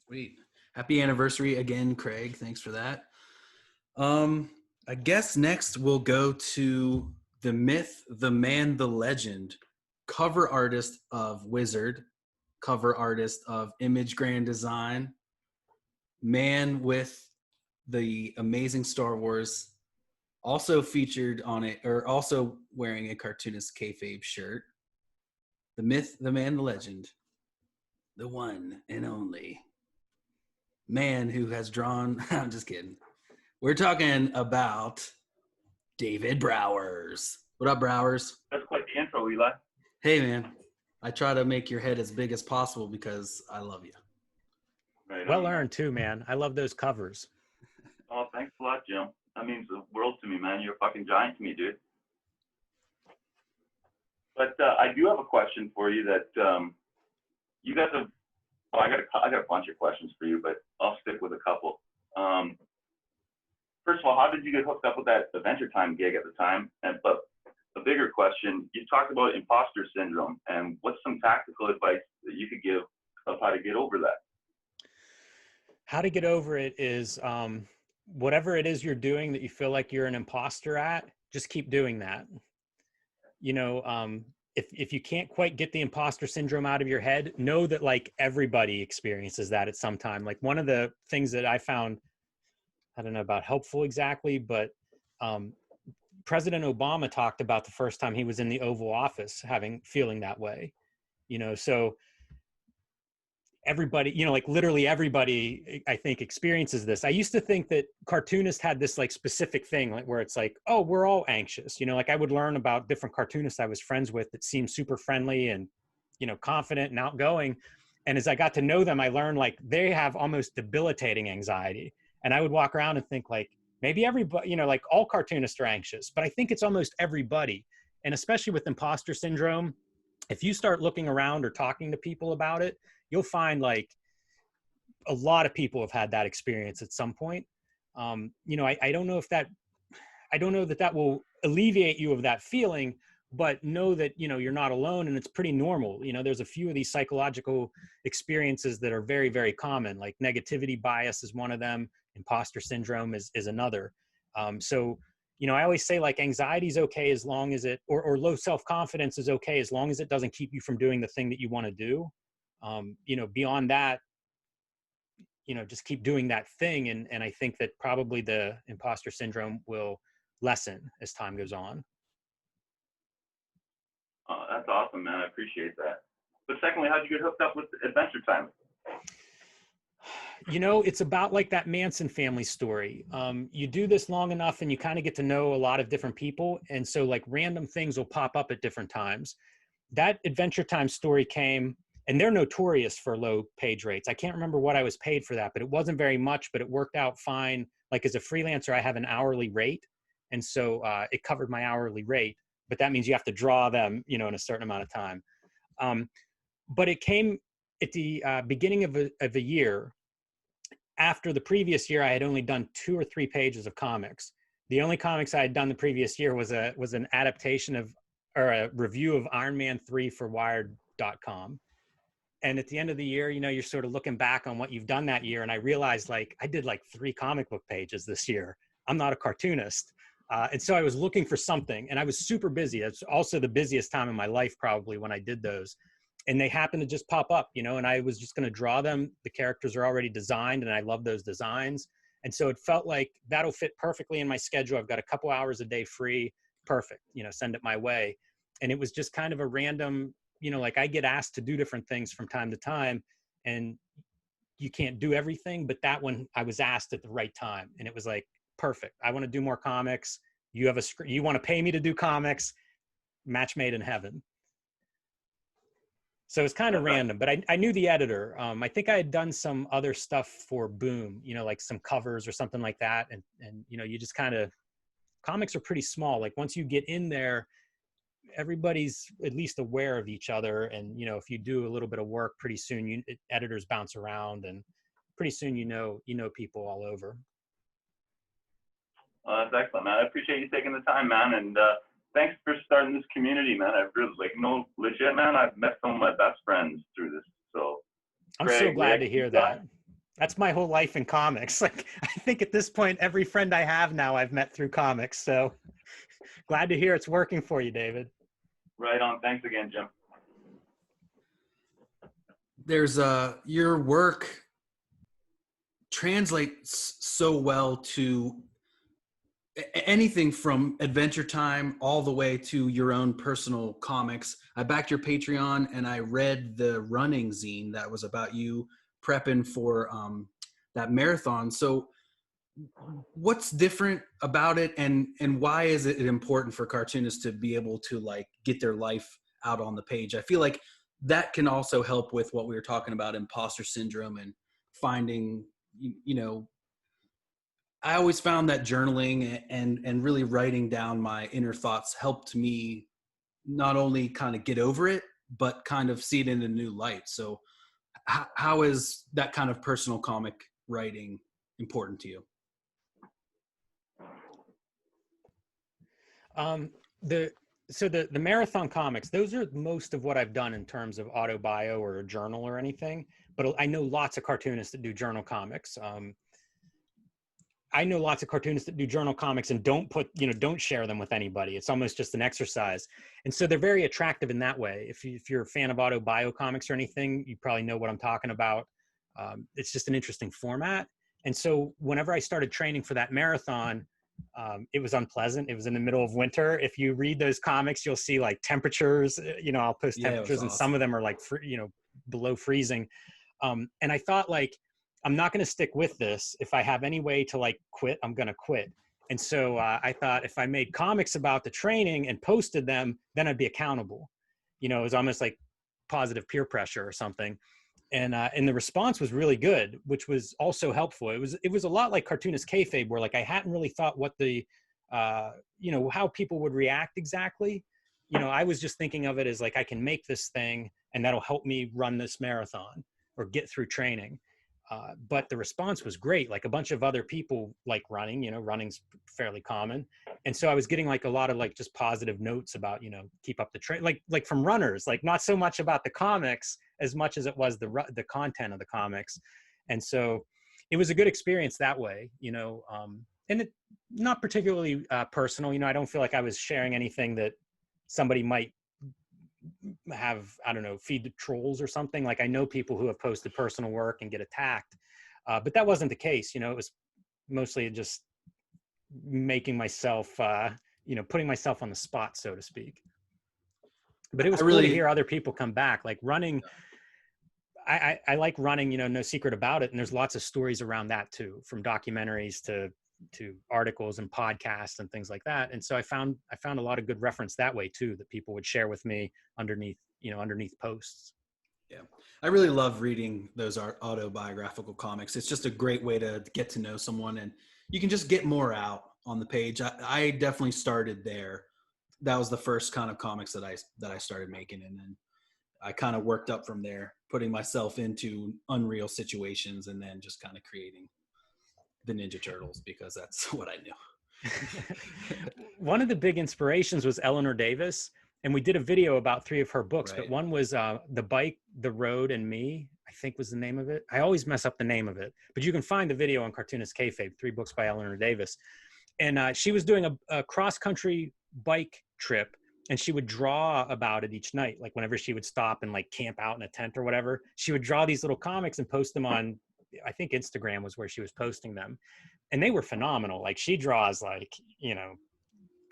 Sweet. Happy anniversary again, Craig. Thanks for that. I guess next we'll go to the myth, the man, the legend, cover artist of Wizard, cover artist of Image Grand Design, man with the amazing Star Wars, also featured on it, or also wearing a Cartoonist Kayfabe shirt. The myth, the man, the legend, the one and only man who has drawn, I'm just kidding. We're talking about David Brouwers. What up, Brouwers? That's quite the intro, Eli. Hey, man. I try to make your head as big as possible because I love you. Right Well on. earned too, man. I love those covers. Oh, thanks a lot, Jim. That means the world to me, man. You're a fucking giant to me, dude. But I do have a question for you that you guys have. Well, I got a bunch of questions for you, but I'll stick with a couple. First of all, how did you get hooked up with that Adventure Time gig at the time? But a bigger question, you talked about imposter syndrome, and what's some tactical advice that you could give of how to get over that? How to get over it is whatever it is you're doing that you feel like you're an imposter at, just keep doing that. You know, if you can't quite get the imposter syndrome out of your head, know that like everybody experiences that at some time. Like one of the things that I found, I don't know about helpful exactly, but President Obama talked about the first time he was in the Oval Office feeling that way, you know, so everybody, you know, like literally everybody, I think, experiences this. I used to think that cartoonists had this like specific thing, like where it's like, oh, we're all anxious. You know, like I would learn about different cartoonists I was friends with that seemed super friendly and, you know, confident and outgoing. And as I got to know them, I learned like they have almost debilitating anxiety. And I would walk around and think like, maybe everybody, you know, like all cartoonists are anxious, but I think it's almost everybody. And especially with imposter syndrome, if you start looking around or talking to people about it, you'll find like a lot of people have had that experience at some point. You know, I don't know if that, I don't know that that will alleviate you of that feeling, but know that, you know, you're not alone and it's pretty normal. You know, there's a few of these psychological experiences that are very, very common, like negativity bias is one of them. Imposter syndrome is another. So, you know, I always say like anxiety is okay as long as it, or low self-confidence is okay as long as it doesn't keep you from doing the thing that you want to do. You know, beyond that, you know, just keep doing that thing. And I think that probably the imposter syndrome will lessen as time goes on. Oh, that's awesome, man. I appreciate that. But secondly, how'd you get hooked up with Adventure Time? You know, it's about like that Manson family story. You do this long enough and you kind of get to know a lot of different people. And so like random things will pop up at different times. That Adventure Time story came, and they're notorious for low page rates. I can't remember what I was paid for that, but it wasn't very much, but it worked out fine. Like as a freelancer, I have an hourly rate. And so it covered my hourly rate, but that means you have to draw them, you know, in a certain amount of time. But it came at the beginning of a year. After the previous year, I had only done 2 or 3 pages of comics. The only comics I had done the previous year was an adaptation of, or a review of Iron Man 3 for Wired.com. And at the end of the year, you know, you're sort of looking back on what you've done that year. And I realized like, I did like 3 comic book pages this year. I'm not a cartoonist. And so I was looking for something, and I was super busy. It's also the busiest time in my life, probably, when I did those. And they happened to just pop up, you know, and I was just going to draw them. The characters are already designed and I love those designs. And so it felt like that'll fit perfectly in my schedule. I've got a couple hours a day free. Perfect. You know, send it my way. And it was just kind of a random, you know, like I get asked to do different things from time to time, and you can't do everything, but that one I was asked at the right time. And it was like, perfect. I want to do more comics. You have you want to pay me to do comics, match made in heaven. So it's kind of random, but I knew the editor. I think I had done some other stuff for Boom, you know, like some covers or something like that. And you know, you just kind of, comics are pretty small. Like once you get in there, everybody's at least aware of each other. And, you know, if you do a little bit of work, pretty soon editors bounce around, and pretty soon, you know people all over. That's excellent, man. I appreciate you taking the time, man. And thanks for starting this community, man. I really, like, no, legit, man, I've met some of my best friends through this. So I'm so glad to hear that. That's my whole life in comics. Like, I think at this point, every friend I have now I've met through comics. So glad to hear it's working for you, David. Right on. Thanks again, Jim. There's your work translates so well to anything from Adventure Time all the way to your own personal comics. I backed your Patreon and I read the running zine that was about you prepping for that marathon. So what's different about it, and why is it important for cartoonists to be able to like get their life out on the page? I feel like that can also help with what we were talking about, imposter syndrome, and finding, you know, I always found that journaling and really writing down my inner thoughts helped me not only kind of get over it, but kind of see it in a new light. So how is that kind of personal comic writing important to you? The marathon comics, those are most of what I've done in terms of autobio or a journal or anything, but I know lots of cartoonists that do journal comics. I know lots of cartoonists that do journal comics and don't share them with anybody. It's almost just an exercise. And so they're very attractive in that way. If you're a fan of autobio comics or anything, you probably know what I'm talking about. It's just an interesting format. And so whenever I started training for that marathon, it was unpleasant. It was in the middle of winter. If you read those comics, you'll see like temperatures, you know, I'll post temperatures and some of them are like, below freezing. And I thought, like, I'm not going to stick with this. If I have any way to like quit, I'm going to quit. And so I thought if I made comics about the training and posted them, then I'd be accountable. You know, it was almost like positive peer pressure or something. And the response was really good, which was also helpful. It was a lot like Cartoonist Kayfabe, where like I hadn't really thought what the, you know, how people would react exactly. You know, I was just thinking of it as like, I can make this thing and that'll help me run this marathon or get through training. But the response was great. Like a bunch of other people like running, you know, running's fairly common. And so I was getting like a lot of like just positive notes about, you know, keep up the train, like from runners, like not so much about the comics as much as it was the content of the comics. And so it was a good experience that way, you know, and it not particularly personal, you know, I don't feel like I was sharing anything that somebody might have, I don't know, feed the trolls or something. Like I know people who have posted personal work and get attacked, but that wasn't the case. You know, it was mostly just making myself, you know, putting myself on the spot, so to speak. But it was cool to hear other people come back. Like running, I like running, you know, no secret about it. And there's lots of stories around that too, from documentaries to articles and podcasts and things like that. And so I found a lot of good reference that way too, that people would share with me underneath posts. Yeah. I really love reading those autobiographical comics. It's just a great way to get to know someone, and you can just get more out on the page. I definitely started there. That was the first kind of comics that I started making. And then I kind of worked up from there, putting myself into unreal situations and then just kind of creating the Ninja Turtles because that's what I knew. One of the big inspirations was Eleanor Davis, and we did a video about 3 of her books, Right. But one was The Bike, The Road, and Me, I think was the name of it. I always mess up the name of it, but you can find the video on Cartoonist Kayfabe, 3 books by Eleanor Davis. And she was doing a cross-country bike trip, and she would draw about it each night. Like whenever she would stop and like camp out in a tent or whatever, she would draw these little comics and post them on, I think Instagram was where she was posting them. And they were phenomenal. Like she draws like, you know,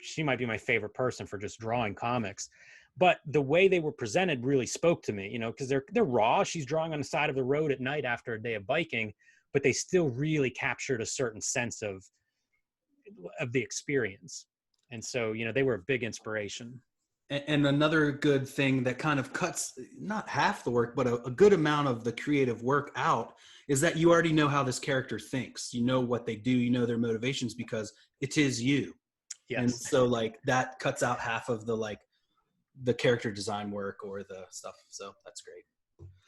she might be my favorite person for just drawing comics. But the way they were presented really spoke to me, you know, because they're raw. She's drawing on the side of the road at night after a day of biking, but they still really captured a certain sense of the experience. And so, you know, they were a big inspiration. And another good thing that kind of cuts not half the work, but a good amount of the creative work out is that you already know how this character thinks. You know what they do, you know their motivations because it is you. Yes. And so like that cuts out half of the character design work or the stuff. So that's great.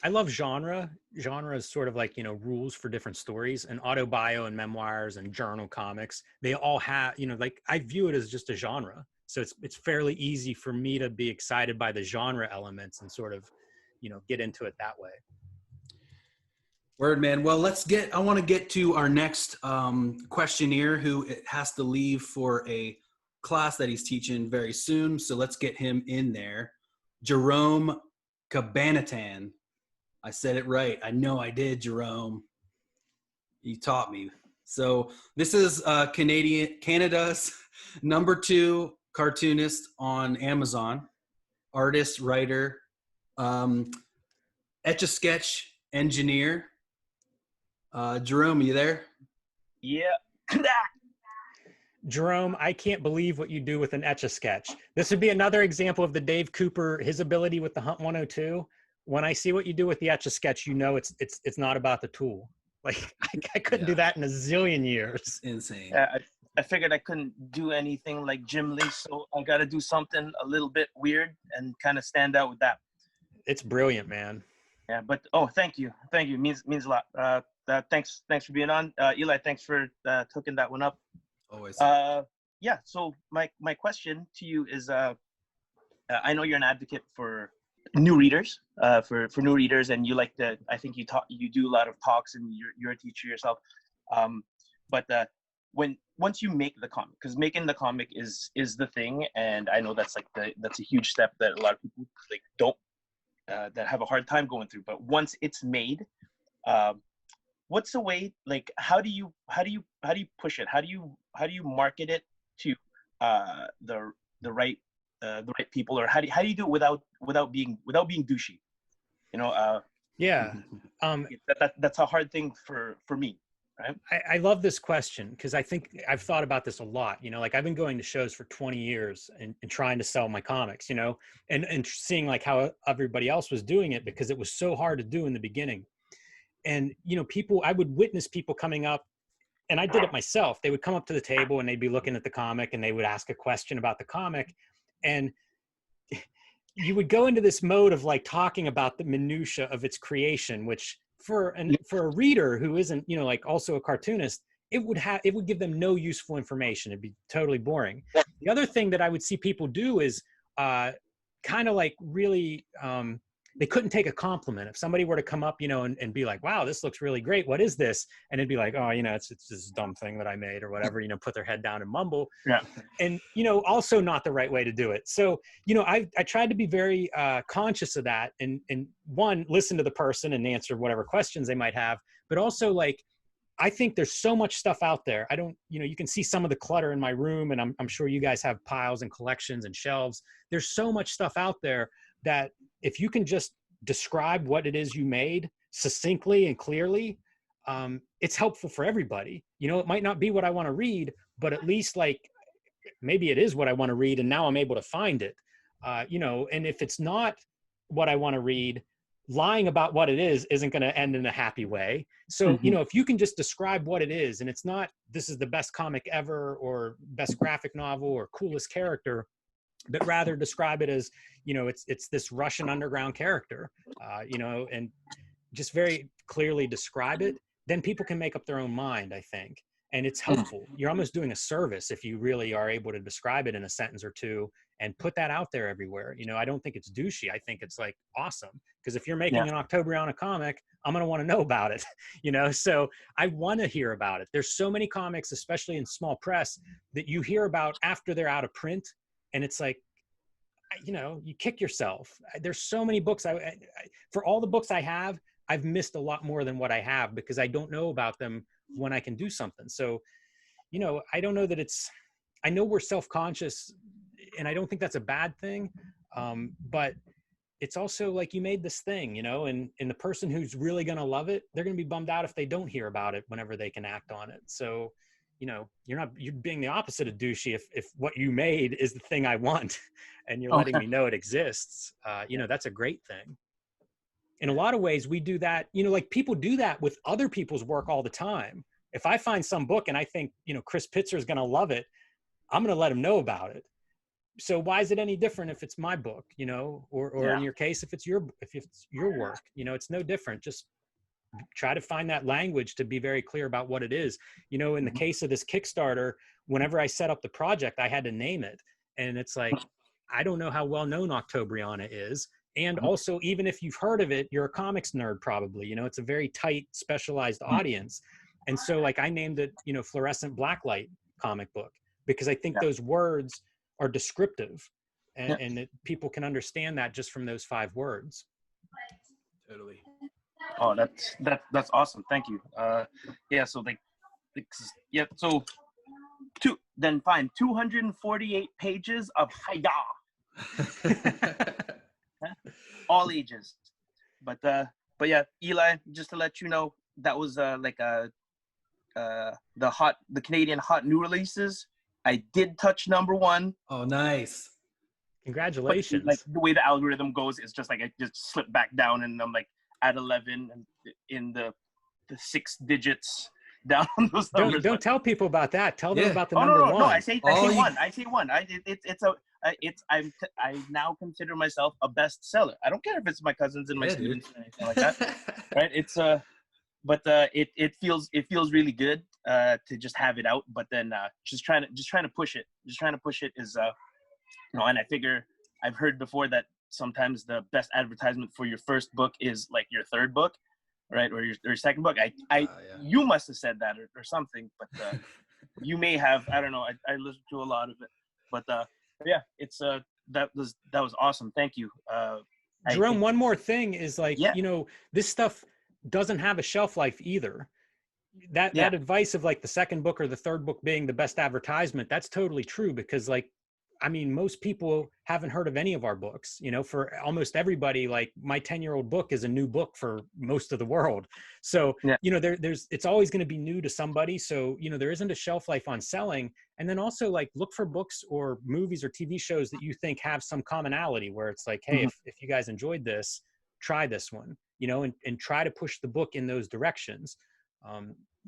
I love genre. Genre is sort of like, you know, rules for different stories, and autobio and memoirs and journal comics. They all have, you know, like I view it as just a genre. So it's fairly easy for me to be excited by the genre elements and sort of, you know, get into it that way. Word, man. Well, I want to get to our next questionnaire who has to leave for a class that he's teaching very soon. So let's get him in there. Jerome Cabanatan. I said it right. I know I did, Jerome. You taught me. So this is Canada's #2 cartoonist on Amazon, artist, writer, Etch-a-Sketch engineer. Jerome, you there? Yeah. Jerome, I can't believe what you do with an Etch-a-Sketch. This would be another example of the Dave Cooper, his ability with the Hunt 102. When I see what you do with the Etch-a-Sketch, you know it's not about the tool. Like I couldn't do that in a zillion years. It's insane. I figured I couldn't do anything like Jim Lee, so I got to do something a little bit weird and kind of stand out with that. It's brilliant, man. Yeah, but thank you, means a lot. Thanks for being on, Eli. Thanks for hooking that one up. Always. Yeah. So my question to you is, I know you're an advocate for new readers, for new readers, and you like to. I think you do a lot of talks, and you're a teacher yourself. But once you make the comic, because making the comic is the thing, and I know that's a huge step that a lot of people like don't that have a hard time going through. But once it's made, what's the way? Like, how do you push it? How do you market it to the right people, or how do you do it without being douchey? You know, Yeah. That's a hard thing for me. Right? I love this question because I think I've thought about this a lot. You know, like I've been going to shows for 20 years and trying to sell my comics, you know, and seeing like how everybody else was doing it because it was so hard to do in the beginning. And, you know, I would witness people coming up, and I did it myself. They would come up to the table and they'd be looking at the comic and they would ask a question about the comic. And you would go into this mode of like talking about the minutia of its creation, which for a reader who isn't, you know, like also a cartoonist, it would give them no useful information. It'd be totally boring. The other thing that I would see people do is kind of like really, they couldn't take a compliment. If somebody were to come up, you know, and be like, wow, this looks really great. What is this? And it'd be like, oh, you know, it's this dumb thing that I made or whatever, you know, put their head down and mumble. Yeah. And, you know, also not the right way to do it. So, you know, I tried to be very conscious of that and one, listen to the person and answer whatever questions they might have, but also like, I think there's so much stuff out there. I don't, you know, you can see some of the clutter in my room and I'm sure you guys have piles and collections and shelves. There's so much stuff out there that if you can just describe what it is you made succinctly and clearly, it's helpful for everybody. You know, it might not be what I want to read, but at least like, maybe it is what I want to read and now I'm able to find it. You know, and if it's not what I want to read, lying about what it is isn't going to end in a happy way. So, you know, if you can just describe what it is and it's not, this is the best comic ever or best graphic novel or coolest character, but rather describe it as, you know, it's this Russian underground character, you know, and just very clearly describe it, then people can make up their own mind, I think. And it's helpful. You're almost doing a service if you really are able to describe it in a sentence or two and put that out there everywhere. You know, I don't think it's douchey. I think it's like awesome. Because if you're making an Octobriana comic, I'm going to want to know about it, you know? So I want to hear about it. There's so many comics, especially in small press, that you hear about after they're out of print. And it's like, you know, you kick yourself. There's so many books. For all the books I have, I've missed a lot more than what I have because I don't know about them when I can do something. So, you know, I don't know that I know we're self-conscious and I don't think that's a bad thing. But it's also like you made this thing, you know, and the person who's really going to love it, they're going to be bummed out if they don't hear about it whenever they can act on it. So, you know, you're being the opposite of douchey if what you made is the thing I want and you're letting me know it exists. You know, that's a great thing. In a lot of ways, we do that, you know, like people do that with other people's work all the time. If I find some book and I think, you know, Chris Pitzer is going to love it, I'm going to let him know about it. So why is it any different if it's my book, you know, or in your case, if it's your work, you know, it's no different. Just try to find that language to be very clear about what it is. You know, in the case of this Kickstarter, whenever I set up the project, I had to name it. And it's like, I don't know how well known Octobriana is. And also, even if you've heard of it, you're a comics nerd, probably, you know, it's a very tight, specialized audience. And so like I named it, you know, Fluorescent Blacklight comic book, because I think those words are descriptive and people can understand that just from those 5 words. Totally. Oh, that's awesome. Thank you. Yeah. So so 248 pages of Haya. All ages, but yeah, Eli, just to let you know, that was the Canadian hot new releases. I did touch #1. Oh, nice! Congratulations. But, like the way the algorithm goes, it's just like I just slip back down, and I'm like at 11 and in the 6 digits down on those numbers. Don't tell people about that. Tell them about the number 1. No. I say 1. I say 1. I now consider myself a bestseller. I don't care if it's my cousins and my students or anything like that, right? It's but it feels really good to just have it out. But then just trying to push it. Just trying to push it is you know. And I figure I've heard before that sometimes the best advertisement for your first book is like your third book, right, or your second book. You must have said that or something, but you may have. I don't know. I listened to a lot of it, but. Yeah, it's that was awesome. Thank you. Jerome, one more thing is like, you know, this stuff doesn't have a shelf life either. That advice of like the second book or the third book being the best advertisement, that's totally true because like I mean, most people haven't heard of any of our books. You know, for almost everybody, like my 10-year-old book is a new book for most of the world. So, Yeah. you know, it's always going to be new to somebody. So, you know, there isn't a shelf life on selling. And then also like look for books or movies or TV shows that you think have some commonality where it's like, hey, if you guys enjoyed this, try this one, you know, and try to push the book in those directions.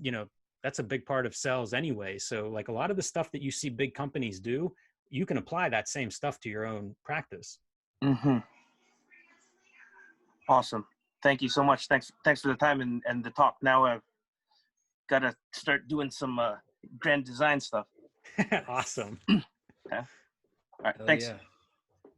You know, that's a big part of sales anyway. So like a lot of the stuff that you see big companies do, you can apply that same stuff to your own practice. Awesome. Thank you so much. Thanks for the time and the talk. Now I've got to start doing some grand design stuff. Awesome. Okay. All right. Hell Thanks. yeah.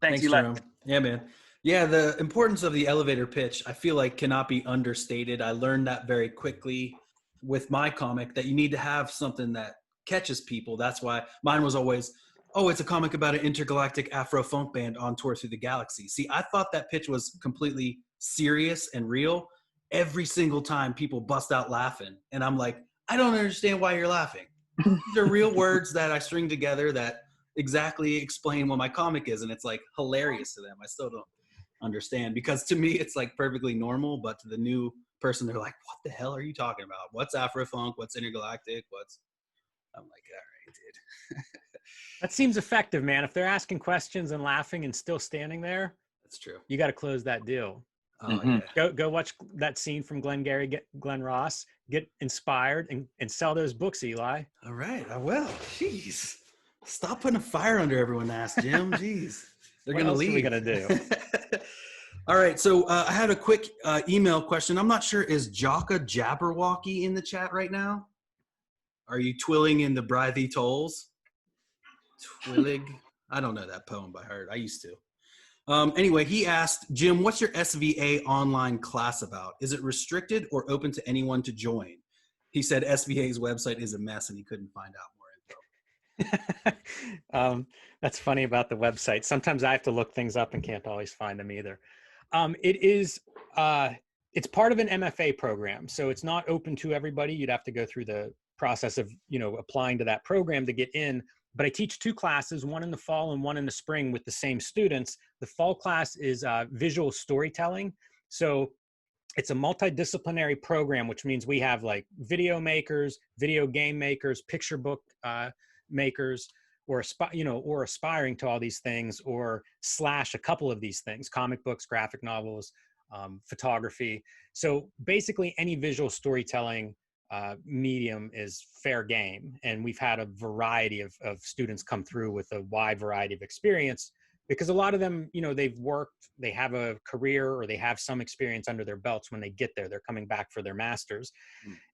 Thanks, Eli. Jerome. Yeah, man. Yeah, the importance of the elevator pitch, I feel like cannot be understated. I learned that very quickly with my comic, that you need to have something that catches people. That's why mine was always, oh, it's a comic about an intergalactic Afro funk band on tour through the galaxy. See, I thought that pitch was completely serious and real. Every single time people bust out laughing. And I'm like, I don't understand why you're laughing. These are real words that I string together that exactly explain what my comic is. And it's like hilarious to them. I still don't understand, because to me, it's like perfectly normal. But to the new person, they're like, what the hell are you talking about? What's Afro funk? What's intergalactic? I'm like, all right, dude. That seems effective, man. If they're asking questions and laughing and still standing there, That's true. you got to close that deal. Oh, yeah. Go watch that scene from Glenn Ross, get inspired and sell those books, Eli. All right, I will. Jeez. Stop putting a fire under everyone's ass, Jim. Jeez. They're going to leave. What else are we going to do? All right, so I had a quick email question. I'm not sure, is Jocka Jabberwocky in the chat right now? Are you twilling in the Brythe tolls? Twillig? I don't know that poem by heart. I used to. Anyway, he asked, Jim, what's your SVA online class about? Is it restricted or open to anyone to join? He said SVA's website is a mess and he couldn't find out more info. That's funny about the website. Sometimes I have to look things up and can't always find them either. It's part of an MFA program, so it's not open to everybody. You'd have to go through the process of, you know, applying to that program to get in. But I teach two classes, one in the fall and one in the spring with the same students. The fall class is visual storytelling. So it's a multidisciplinary program, which means we have like video makers, video game makers, picture book makers, or aspiring to all these things, or / a couple of these things: comic books, graphic novels, photography. So basically any visual storytelling medium is fair game. And we've had a variety of students come through with a wide variety of experience, because a lot of them, you know, they've worked, they have a career, or they have some experience under their belts when they get there. They're coming back for their masters.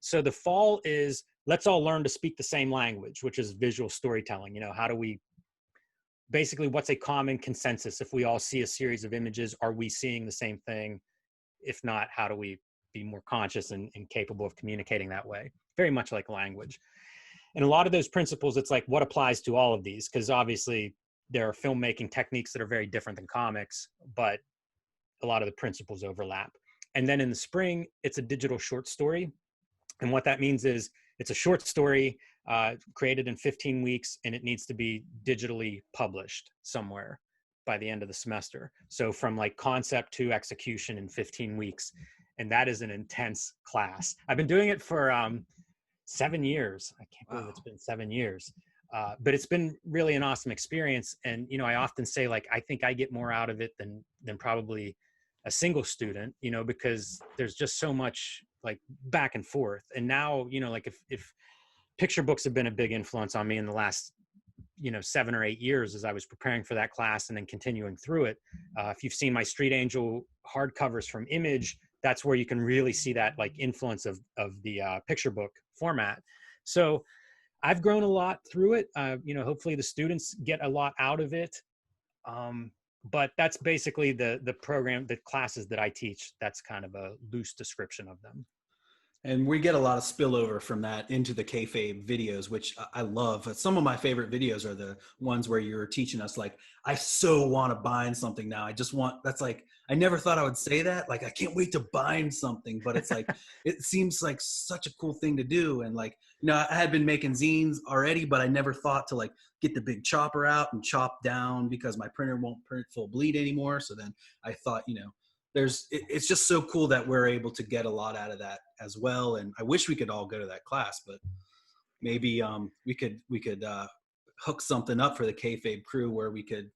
So the fall is, let's all learn to speak the same language, which is visual storytelling. You know, how do we, basically what's a common consensus? If we all see a series of images, are we seeing the same thing? If not, how do we be more conscious and capable of communicating that way? Very much like language. And a lot of those principles, it's like what applies to all of these, because obviously there are filmmaking techniques that are very different than comics, but a lot of the principles overlap. And then in the spring, it's a digital short story. And what that means is it's a short story created in 15 weeks, and it needs to be digitally published somewhere by the end of the semester. So from like concept to execution in 15 weeks. And that is an intense class. I've been doing it for 7 years. I can't believe it's been 7 years. But it's been really an awesome experience. And, you know, I often say, like, I think I get more out of it than probably a single student, you know, because there's just so much like back and forth. And now, you know, like if picture books have been a big influence on me in the last, you know, 7 or 8 years as I was preparing for that class and then continuing through it. If you've seen my Street Angel hardcovers from Image, that's where you can really see that like influence of the picture book format. So I've grown a lot through it. You know, hopefully the students get a lot out of it. But that's basically the program, the classes that I teach. That's kind of a loose description of them. And we get a lot of spillover from that into the kayfabe videos, which I love. Some of my favorite videos are the ones where you're teaching us, like, I so want to bind something now. I just want, that's like, I never thought I would say that. Like, I can't wait to bind something, but it's like, it seems like such a cool thing to do. And like, you know, I had been making zines already, but I never thought to like get the big chopper out and chop down because my printer won't print full bleed anymore. So then I thought, you know, it's just so cool that we're able to get a lot out of that as well. And I wish we could all go to that class, but maybe we could hook something up for the kayfabe crew where we could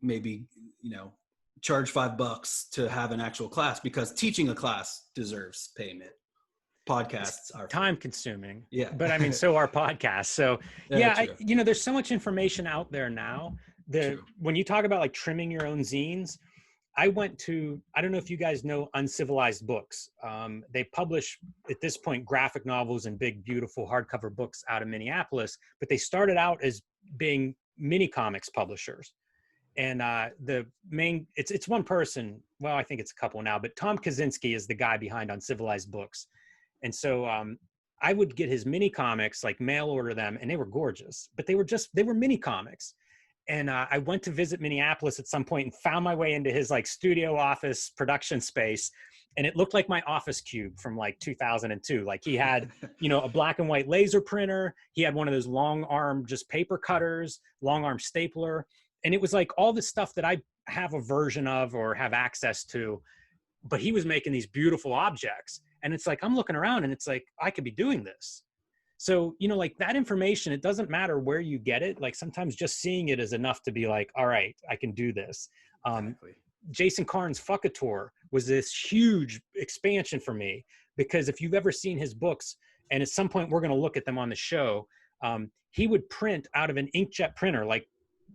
maybe, you know, charge $5 to have an actual class, because teaching a class deserves payment. Podcasts are time consuming. Yeah. But I mean, so are podcasts. So yeah, you know, there's so much information out there now. When you talk about like trimming your own zines, I went to, I don't know if you guys know Uncivilized Books. They publish, at this point, graphic novels and big, beautiful hardcover books out of Minneapolis, but they started out as being mini comics publishers. And it's one person, well, I think it's a couple now, but Tom Kaczynski is the guy behind Uncivilized Books. And so I would get his mini comics, like mail order them, and they were gorgeous, but they were mini comics. And I went to visit Minneapolis at some point and found my way into his like studio office production space. And it looked like my office cube from like 2002. Like he had, you know, a black and white laser printer. He had one of those long arm, just paper cutters, long arm stapler. And it was like all the stuff that I have a version of or have access to, but he was making these beautiful objects. And it's like, I'm looking around and it's like, I could be doing this. So, you know, like that information, it doesn't matter where you get it. Like sometimes just seeing it is enough to be like, all right, I can do this. Exactly. Jason Karn's Fuckator was this huge expansion for me, because if you've ever seen his books, and at some point we're going to look at them on the show, he would print out of an inkjet printer, like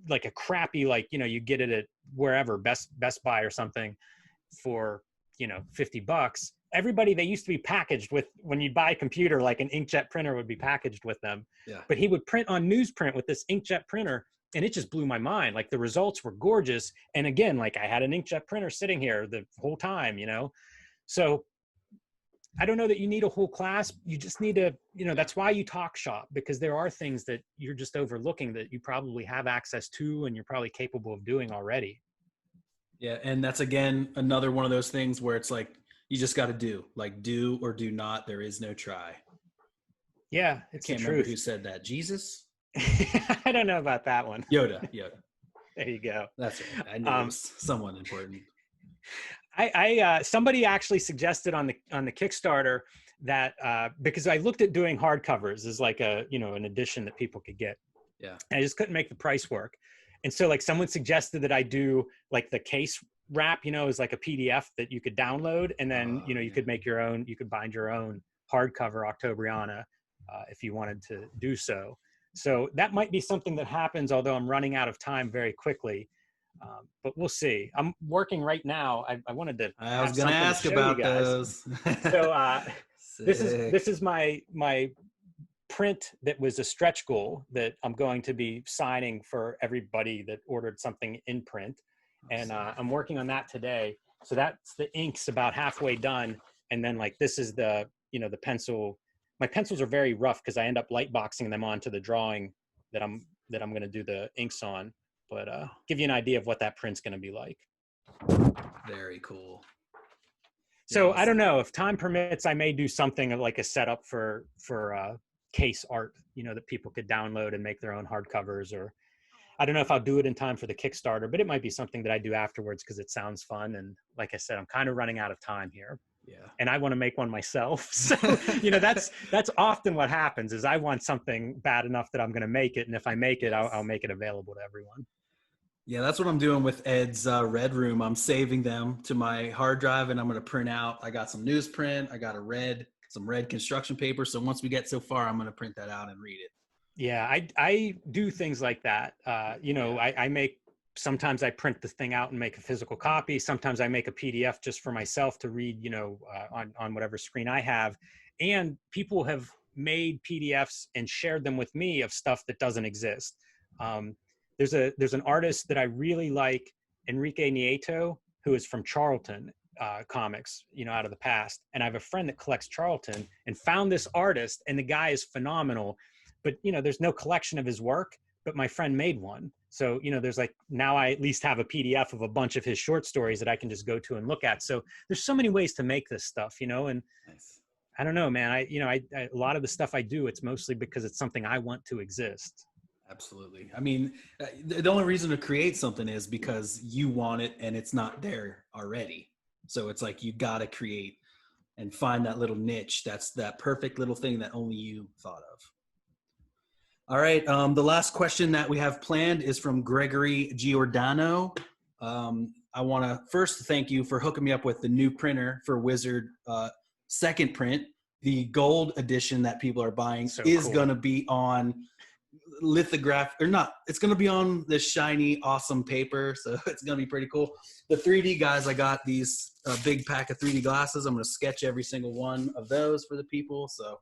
a crappy, like, you know, you get it at wherever, Best Buy or something for, you know, $50. Everybody, they used to be packaged with, when you buy a computer, like an inkjet printer would be packaged with them. Yeah. But he would print on newsprint with this inkjet printer, and it just blew my mind. Like the results were gorgeous. And again, like I had an inkjet printer sitting here the whole time, you know? So I don't know that you need a whole class. You just need to, you know, that's why you talk shop, because there are things that you're just overlooking that you probably have access to and you're probably capable of doing already. Yeah. And that's, again, another one of those things where it's like, you just got to do, like, do or do not. There is no try. Yeah, it's I can't remember who said that. Jesus? I don't know about that one. Yoda. There you go. That's right. I knew it was someone important. Somebody actually suggested on the Kickstarter that because I looked at doing hardcovers as like a, you know, an edition that people could get. Yeah. And I just couldn't make the price work. And so like someone suggested that I do like the case wrap, you know, is like a PDF that you could download, and then, you know, you could make your own, you could bind your own hardcover Octobriana if you wanted to do so. So that might be something that happens, although I'm running out of time very quickly. But we'll see. I'm working right now. I wanted to. I was going to ask about those. So this is my print that was a stretch goal that I'm going to be signing for everybody that ordered something in print. And I'm working on that today. So that's the ink's about halfway done. And then like, this is the, you know, the pencil. My pencils are very rough because I end up light boxing them onto the drawing that I'm going to do the inks on. But give you an idea of what that print's going to be like. Very cool. So yes. I don't know, if time permits, I may do something like a setup for case art, you know, that people could download and make their own hardcovers, or I don't know if I'll do it in time for the Kickstarter, but it might be something that I do afterwards because it sounds fun. And like I said, I'm kind of running out of time here. Yeah. And I want to make one myself. So, you know, that's often what happens is I want something bad enough that I'm going to make it. And if I make it, I'll make it available to everyone. Yeah, that's what I'm doing with Ed's Red Room. I'm saving them to my hard drive, and I'm going to print out. I got some newsprint. I got some red construction paper. So once we get so far, I'm going to print that out and read it. Yeah, I do things like that. You know, sometimes I print the thing out and make a physical copy. Sometimes I make a PDF just for myself to read, you know, on whatever screen I have. And people have made PDFs and shared them with me of stuff that doesn't exist. There's an artist that I really like, Enrique Nieto, who is from Charlton. comics, out of the past. And I have a friend that collects Charlton and found this artist, and the guy is phenomenal, but there's no collection of his work, but my friend made one. So, there's like, now I at least have a PDF of a bunch of his short stories that I can just go to and look at. So there's so many ways to make this stuff, and Nice. I don't know, man. I a lot of the stuff I do, it's mostly because it's something I want to exist. Absolutely. I mean, the only reason to create something is because you want it and it's not there already. So it's like you got to create and find that little niche. That's that perfect little thing that only you thought of. All right. The last question that we have planned is from Gregory Giordano. I want to first thank you for hooking me up with the new printer for Wizard second print. The gold edition that people are buying is going to be on lithograph, or not. It's going to be on this shiny, awesome paper. So it's going to be pretty cool. The 3D guys, I got these big pack of 3D glasses. I'm going to sketch every single one of those for the people. So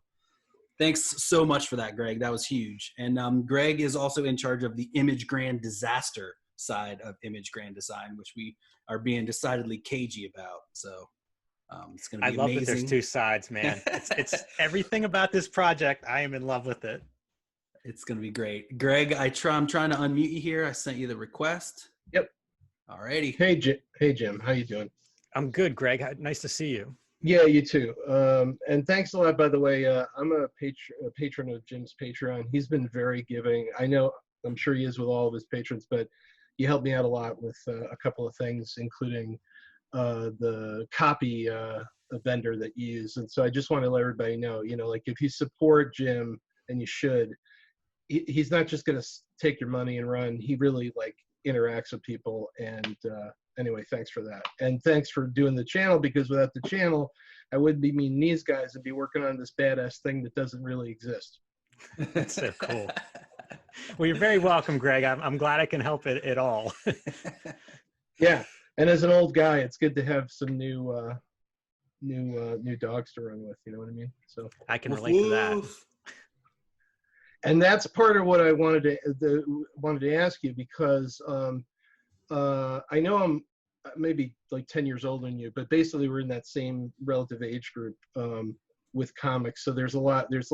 thanks so much for that, Greg. That was huge. And Greg is also in charge of the Image Grand Disaster side of Image Grand Design, which we are being decidedly cagey about. So it's going to be amazing. I love that there's two sides, man. It's everything about this project. I am in love with it. It's going to be great. Greg, I'm trying to unmute you here. I sent you the request. Yep. All righty. Hey, Jim. How you doing? I'm good, Greg. Nice to see you. Yeah, you too. And thanks a lot, by the way. I'm a patron of Jim's Patreon. He's been very giving. I'm sure he is with all of his patrons, but you helped me out a lot with a couple of things, including the copy vendor that you use. And so I just want to let everybody know, like if you support Jim, and you should, he's not just going to take your money and run. He really interacts with people. And anyway, thanks for that. And thanks for doing the channel, because without the channel, I wouldn't be meeting these guys and be working on this badass thing that doesn't really exist. That's so cool. Well, you're very welcome, Greg. I'm glad I can help it at all. Yeah. And as an old guy, it's good to have some new dogs to run with. You know what I mean? So I can relate to that. And that's part of what I wanted to ask you, because I know I'm maybe like 10 years older than you, but basically we're in that same relative age group with comics. So there's a lot. There's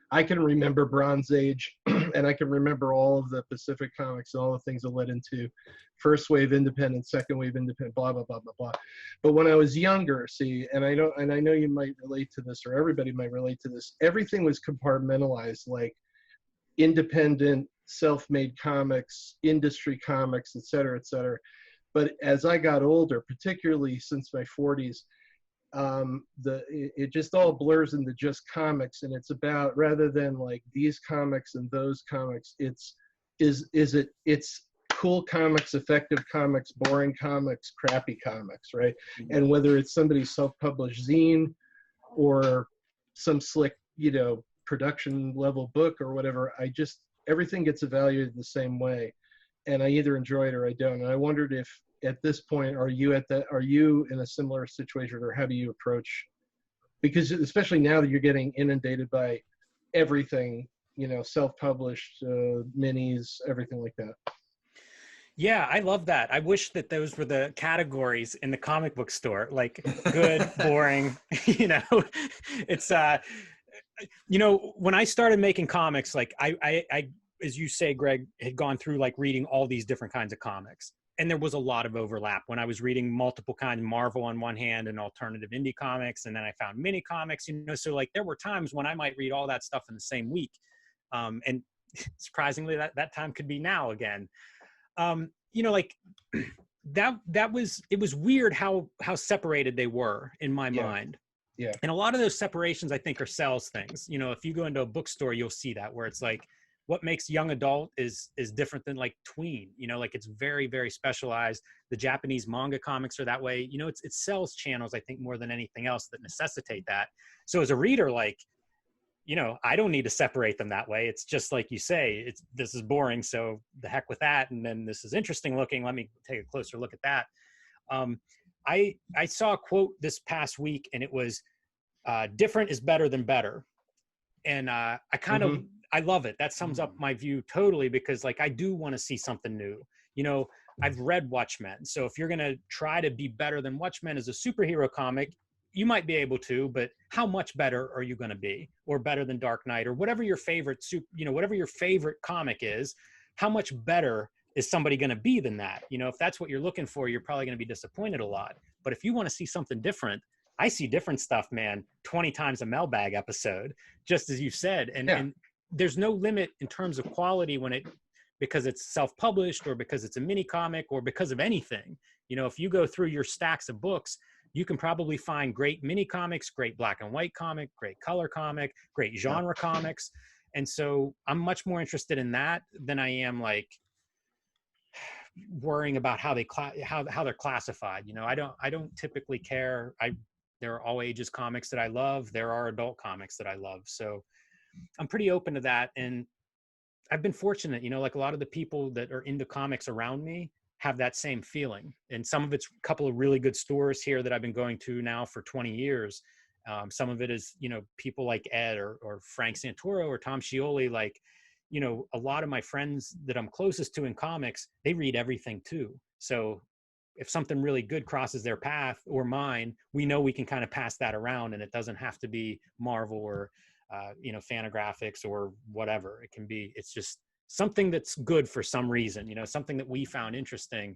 I can remember Bronze Age, and I can remember all of the Pacific comics and all the things that led into first wave independent, second wave independent, blah blah blah blah blah. But when I was younger, and I know you might relate to this, or everybody might relate to this. Everything was compartmentalized, like independent, self-made comics, industry comics, et cetera, et cetera. But as I got older, particularly since my 40s, it just all blurs into just comics, and it's about, rather than these comics and those comics, it's cool comics, effective comics, boring comics, crappy comics, right? Mm-hmm. And whether it's somebody's self-published zine or some slick, production level book or whatever, everything gets evaluated the same way, and I either enjoy it or I don't. And I wondered if at this point, are you in a similar situation, or how do you approach, because especially now that you're getting inundated by everything, self-published, minis, everything like that. Yeah, I love that. I wish that those were the categories in the comic book store, like good, boring, it's, when I started making comics, I, as you say, Greg, had gone through reading all these different kinds of comics. And there was a lot of overlap when I was reading multiple kinds of Marvel on one hand and alternative indie comics. And then I found mini comics, so there were times when I might read all that stuff in the same week. And surprisingly, that time could be now again. It was weird how separated they were in my mind. Yeah. And a lot of those separations, I think, are sales things. If you go into a bookstore, you'll see that, where it's what makes young adult is different than tween, it's very, very specialized. The Japanese manga comics are that way. It's sales channels, I think, more than anything else that necessitate that. So as a reader, I don't need to separate them that way. It's just like you say, this is boring, so the heck with that. And then this is interesting looking. Let me take a closer look at that. I saw a quote this past week, and it was, different is better than better. And I kind of, I love it. That sums up my view totally, because like I do want to see something new. You know, I've read Watchmen. So if you're going to try to be better than Watchmen as a superhero comic, you might be able to, but how much better are you going to be? Or better than Dark Knight, or whatever your favorite whatever your favorite comic is, how much better is somebody going to be than that? You know, if that's what you're looking for, you're probably going to be disappointed a lot. But if you want to see something different, I see different stuff, man, 20 times a mailbag episode, just as you said. And there's no limit in terms of quality because it's self-published, or because it's a mini comic, or because of anything. You know, if you go through your stacks of books, you can probably find great mini comics, great black and white comic, great color comic, great genre comics. And so I'm much more interested in that than I am like worrying about how they're classified. You know, I don't typically care. There are all ages comics that I love. There are adult comics that I love. So I'm pretty open to that. And I've been fortunate, you know, like a lot of the people that are into comics around me have that same feeling. And some of it's a couple of really good stores here that I've been going to now for 20 years. Some of it is, you know, people like Ed or Frank Santoro or Tom Scioli. Like, you know, a lot of my friends that I'm closest to in comics, they read everything too. So if something really good crosses their path or mine, we know we can kind of pass that around, and it doesn't have to be Marvel or, you know, Fantagraphics or whatever. It's just something that's good for some reason, you know, something that we found interesting.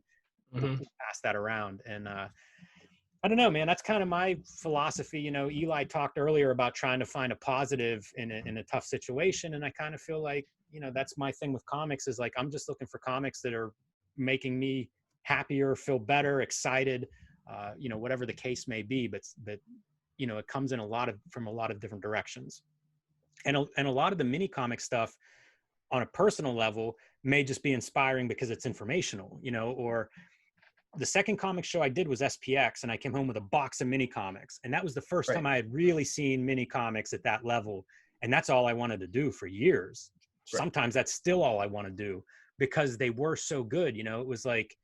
We'll pass that around. And I don't know, man, that's kind of my philosophy. You know, Eli talked earlier about trying to find a positive in a tough situation. And I kind of feel like, you know, that's my thing with comics, is like, I'm just looking for comics that are making me happier, feel better, excited, you know, whatever the case may be. But you know, it comes in from a lot of different directions. And a lot of the mini comic stuff on a personal level may just be inspiring because it's informational, you know. Or the second comic show I did was SPX, and I came home with a box of mini comics. And that was the first time I had really seen mini comics at that level. And that's all I wanted to do for years. Sometimes that's still all I want to do, because they were so good. You know, it was like,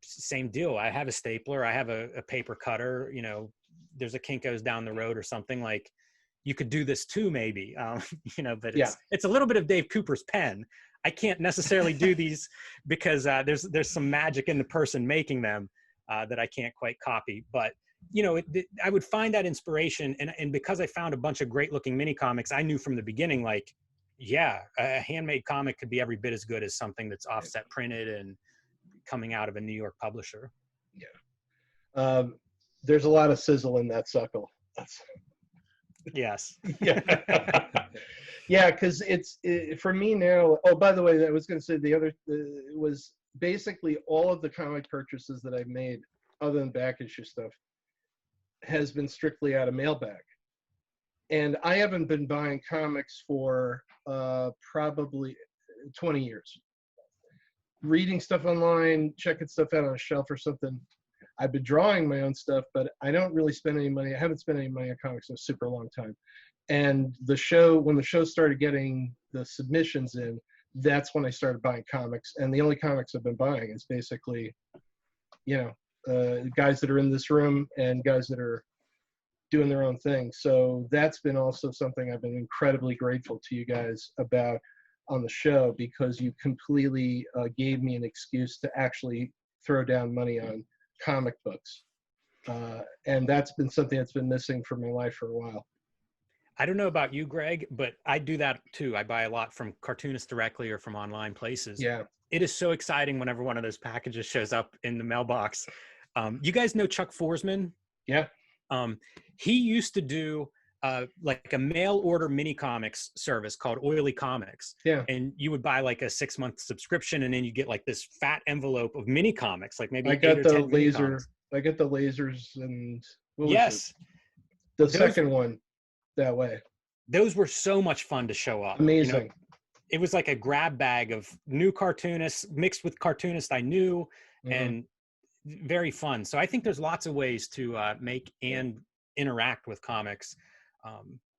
same deal. I have a stapler, I have a paper cutter, you know, there's a Kinko's down the road or something. Like, you could do this too, maybe, you know, but it's a little bit of Dave Cooper's pen. I can't necessarily do these because there's some magic in the person making them that I can't quite copy. But, you know, I would find that inspiration. And because I found a bunch of great looking mini comics, I knew from the beginning, like, yeah, a handmade comic could be every bit as good as something that's offset printed and coming out of a New York publisher. Yeah. There's a lot of sizzle in that suckle. Yes. Yeah. Yeah, because for me now. Oh, by the way, I was going to say the other was basically all of the comic purchases that I've made, other than back issue stuff, has been strictly out of mailbag. And I haven't been buying comics for probably 20 years. Reading stuff online, checking stuff out on a shelf or something. I've been drawing my own stuff, but I don't really spend any money. I haven't spent any money on comics in a super long time. And when the show started getting the submissions in, that's when I started buying comics. And the only comics I've been buying is basically, you know, guys that are in this room and guys that are doing their own thing. So that's been also something I've been incredibly grateful to you guys about on the show, because you completely gave me an excuse to actually throw down money on comic books. And that's been something that's been missing from my life for a while. I don't know about you, Greg, but I do that too. I buy a lot from cartoonists directly or from online places. Yeah. It is so exciting whenever one of those packages shows up in the mailbox. You guys know Chuck Forsman? Yeah. He used to do like a mail order mini comics service called Oily Comics. Yeah. And you would buy like a 6-month subscription, and then you get like this fat envelope of mini comics, like maybe I got the lasers and the second one that way. Those were so much fun to show up. Amazing. You know, it was like a grab bag of new cartoonists mixed with cartoonists I knew, and very fun. So I think there's lots of ways to make and interact with comics,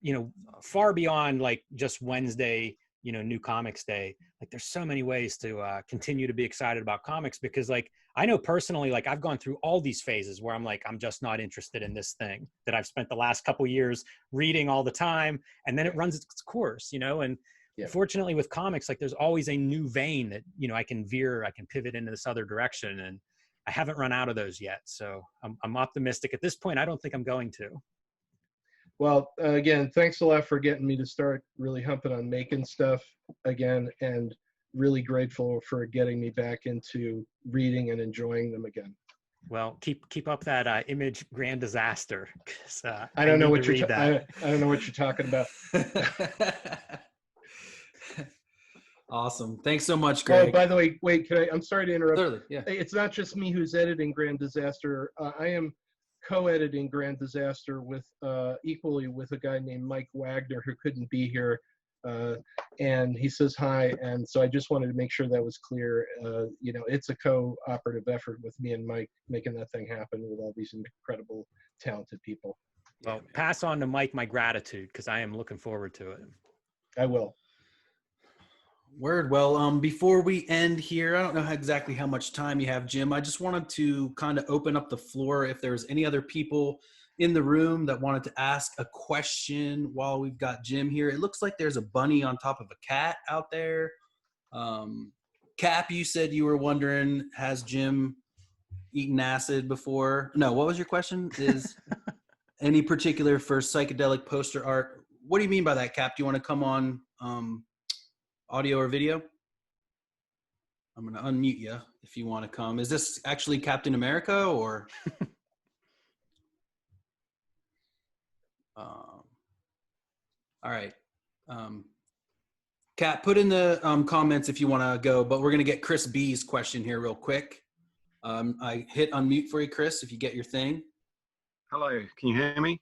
you know, far beyond like just Wednesday, you know, New Comics Day. Like, there's so many ways to continue to be excited about comics, because like, I know personally, like, I've gone through all these phases where I'm like, I'm just not interested in this thing that I've spent the last couple years reading all the time. And then it runs its course, you know, and Yeah. Fortunately with comics, like there's always a new vein that, you know, I can pivot into this other direction, and I haven't run out of those yet. So I'm optimistic at this point. I don't think I'm going to. Well, again, thanks a lot for getting me to start really humping on making stuff again, and really grateful for getting me back into reading and enjoying them again. Well, keep up that image grand disaster. 'Cause, I don't know what you're I don't know what you're talking about. Awesome. Thanks so much, Greg. Oh, by the way, wait, I'm sorry to interrupt. Clearly, yeah. It's not just me who's editing Grand Disaster. I am co-editing Grand Disaster with equally with a guy named Mike Wagner, who couldn't be here, and he says hi, and so I just wanted to make sure that was clear. You know, it's a cooperative effort with me and Mike making that thing happen with all these incredible, talented people. Well, pass on to Mike my gratitude, because I am looking forward to it. I will. Word. Well, before we end here, I don't know exactly how much time you have, Jim. I just wanted to kind of open up the floor if there's any other people in the room that wanted to ask a question while we've got Jim here. It looks like there's a bunny on top of a cat out there. Cap, you said you were wondering, has Jim eaten acid before? No, what was your question? Is any particular for psychedelic poster art? What do you mean by that, Cap? Do you want to come on audio or video? I'm going to unmute you if you want to come. Is this actually Captain America or? All right. Kat, put in the comments if you want to go, but we're going to get Chris B's question here real quick. I hit unmute for you, Chris, if you get your thing. Hello, can you hear me?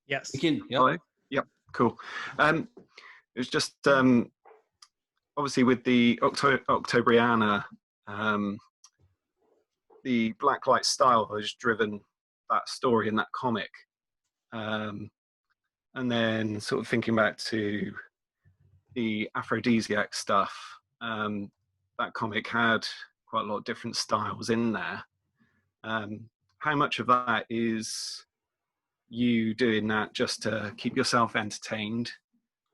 Yes. You can. Yep. Hello? Yep, cool. It was just, obviously with the Octobriana, the Blacklight style has driven that story in that comic. And then sort of thinking back to the Afrodesiac stuff, that comic had quite a lot of different styles in there. How much of that is you doing that just to keep yourself entertained?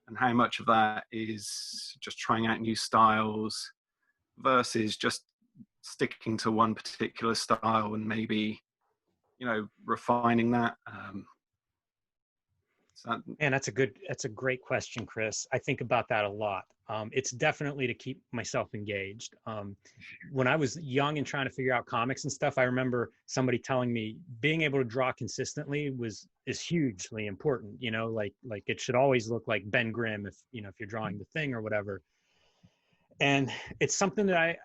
And how much of that is just trying out new styles versus just sticking to one particular style and maybe, you know, refining that? And that's a great question, Chris. I think about that a lot. It's definitely to keep myself engaged. When I was young and trying to figure out comics and stuff, I remember somebody telling me being able to draw consistently is hugely important. You know, like it should always look like Ben Grimm if you're drawing the Thing or whatever. And it's something that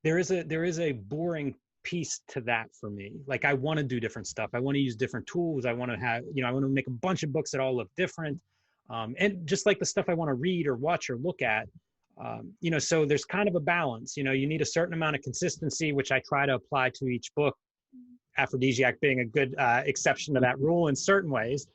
there is a boring piece to that for me. Like, I want to do different stuff. I want to use different tools. I want to have, I want to make a bunch of books that all look different. And just like the stuff I want to read or watch or look at, so there's kind of a balance. You need a certain amount of consistency, which I try to apply to each book, Afrodesiac being a good exception to that rule in certain ways.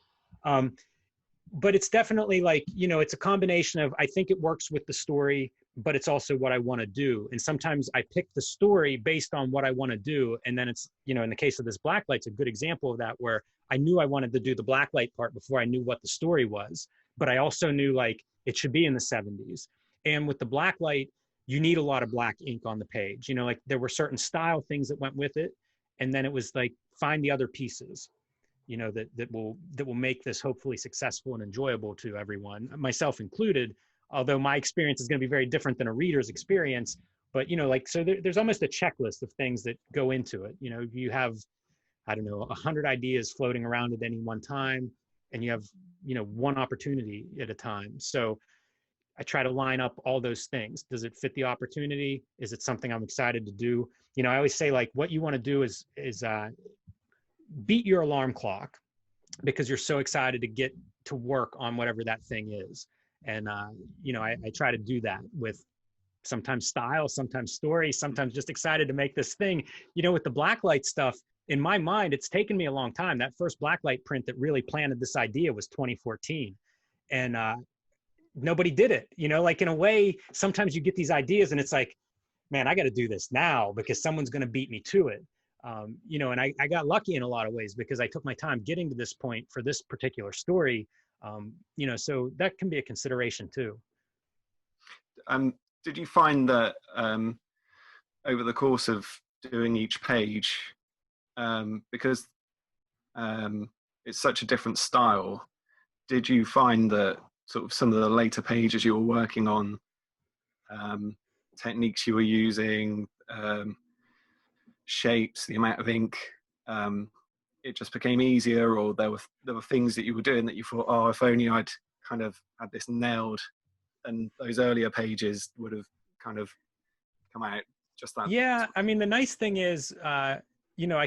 But it's definitely like, it's a combination of, I think it works with the story, but it's also what I want to do. And sometimes I pick the story based on what I want to do. And then it's, in the case of this Blacklight's a good example of that, where I knew I wanted to do the Blacklight part before I knew what the story was. But I also knew like it should be in the 70s. And with the Blacklight, you need a lot of black ink on the page. Like there were certain style things that went with it. And then it was like, find the other pieces, that will make this hopefully successful and enjoyable to everyone, myself included. Although my experience is going to be very different than a reader's experience, but so there's almost a checklist of things that go into it. You have, 100 ideas floating around at any one time, and you have, one opportunity at a time. So I try to line up all those things. Does it fit the opportunity? Is it something I'm excited to do? I always say like what you want to do is beat your alarm clock, because you're so excited to get to work on whatever that thing is. And, I try to do that with sometimes style, sometimes story, sometimes just excited to make this thing. With the Blacklight stuff, in my mind, it's taken me a long time. That first Blacklight print that really planted this idea was 2014. And nobody did it. Like in a way, sometimes you get these ideas and it's like, man, I got to do this now because someone's going to beat me to it. And I got lucky in a lot of ways because I took my time getting to this point for this particular story. So that can be a consideration too. Did you find that over the course of doing each page, because it's such a different style, did you find that sort of some of the later pages you were working on, techniques you were using, shapes, the amount of ink, it just became easier, or there were things that you were doing that you thought, oh, if only I'd kind of had this nailed, and those earlier pages would have kind of come out just that? Yeah, I mean, the nice thing is, I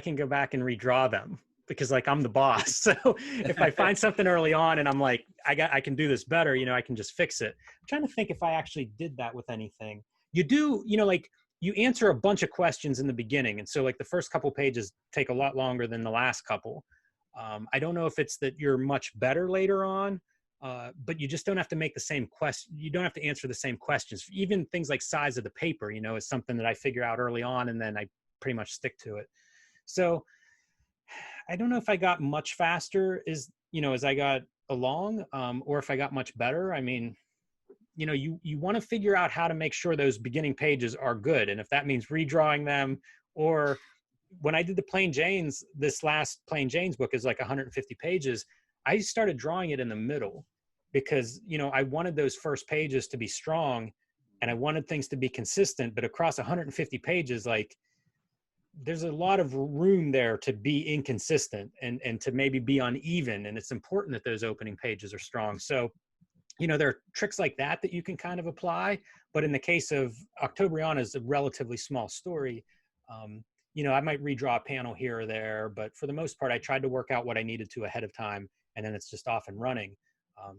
can go back and redraw them because like I'm the boss. So if I find something early on and I'm like, I can do this better, I can just fix it. I'm trying to think if I actually did that with anything. You do, like you answer a bunch of questions in the beginning. And so like the first couple pages take a lot longer than the last couple. I don't know if it's that you're much better later on, but you just don't have to make the same question. You don't have to answer the same questions. Even things like size of the paper, is something that I figure out early on and then I pretty much stick to it. So I don't know if I got much faster as I got along, or if I got much better. I mean, you want to figure out how to make sure those beginning pages are good. And if that means redrawing them, or when I did the Plain Janes, this last Plain Janes book is like 150 pages. I started drawing it in the middle because, I wanted those first pages to be strong and I wanted things to be consistent, but across 150 pages, like there's a lot of room there to be inconsistent and to maybe be uneven. And it's important that those opening pages are strong. So, there are tricks like that you can kind of apply. But in the case of Octobriana is a relatively small story. I might redraw a panel here or there, but for the most part, I tried to work out what I needed to ahead of time, and then it's just off and running.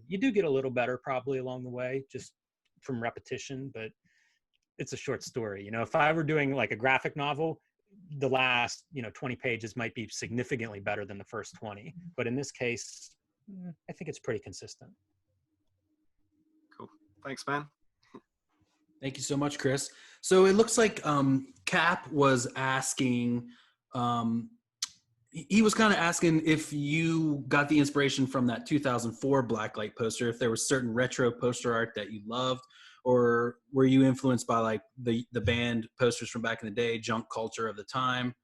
You do get a little better probably along the way, just from repetition, but it's a short story. If I were doing like a graphic novel, the last 20 pages might be significantly better than the first 20, but in this case I think it's pretty consistent. Cool, thanks, man. Thank you so much, Chris. So it looks like Cap was asking, he was kind of asking if you got the inspiration from that 2004 Blacklight poster, if there was certain retro poster art that you loved, or were you influenced by like the band posters from back in the day, junk culture of the time,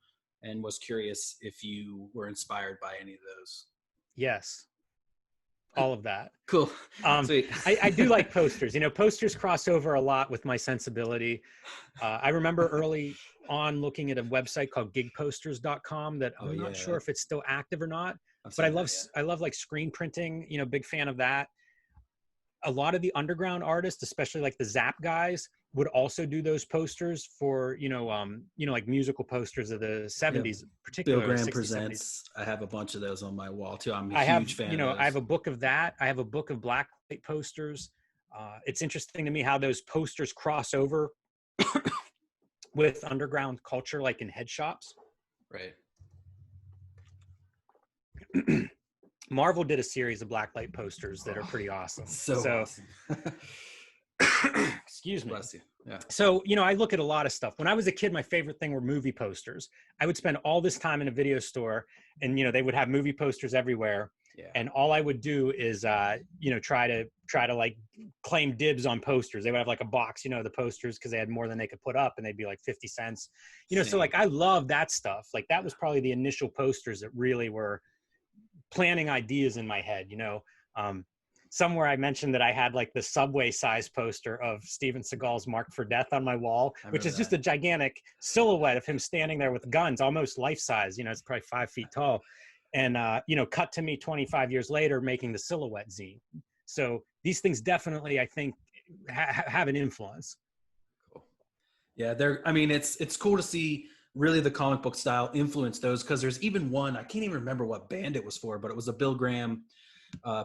and was curious if you were inspired by any of those? Yes, all of that. Cool. Sweet. I do like posters. Posters cross over a lot with my sensibility. I remember early on looking at a website called gigposters.com that I'm not sure if it's still active or not, but I love like screen printing, big fan of that. A lot of the underground artists, especially like the Zap guys, would also do those posters for, like musical posters of the 70s, particularly Bill Graham 60s, Presents. 70s. I have a bunch of those on my wall too. I'm a huge fan of those. I have a book of that. I have a book of Blacklight posters. It's interesting to me how those posters cross over with underground culture, like in head shops. Right. Marvel did a series of Blacklight posters that are pretty awesome. So awesome. Excuse me. Bless you. Yeah. So, I look at a lot of stuff. When I was a kid, my favorite thing were movie posters. I would spend all this time in a video store and, they would have movie posters everywhere. Yeah. And all I would do is, try to like claim dibs on posters. They would have like a box, the posters, because they had more than they could put up and they'd be like 50 cents, so like I love that stuff. Like that was probably the initial posters that really were planting ideas in my head. Somewhere I mentioned that I had like the Subway size poster of Steven Seagal's Marked for Death on my wall, which is just a gigantic silhouette of him standing there with guns, almost life size. It's probably 5 feet tall. And, cut to me 25 years later making the silhouette zine. So these things definitely, I think, have an influence. Cool. Yeah, it's cool to see really the comic book style influence those, because there's even one, I can't even remember what band it was for, but it was a Bill Graham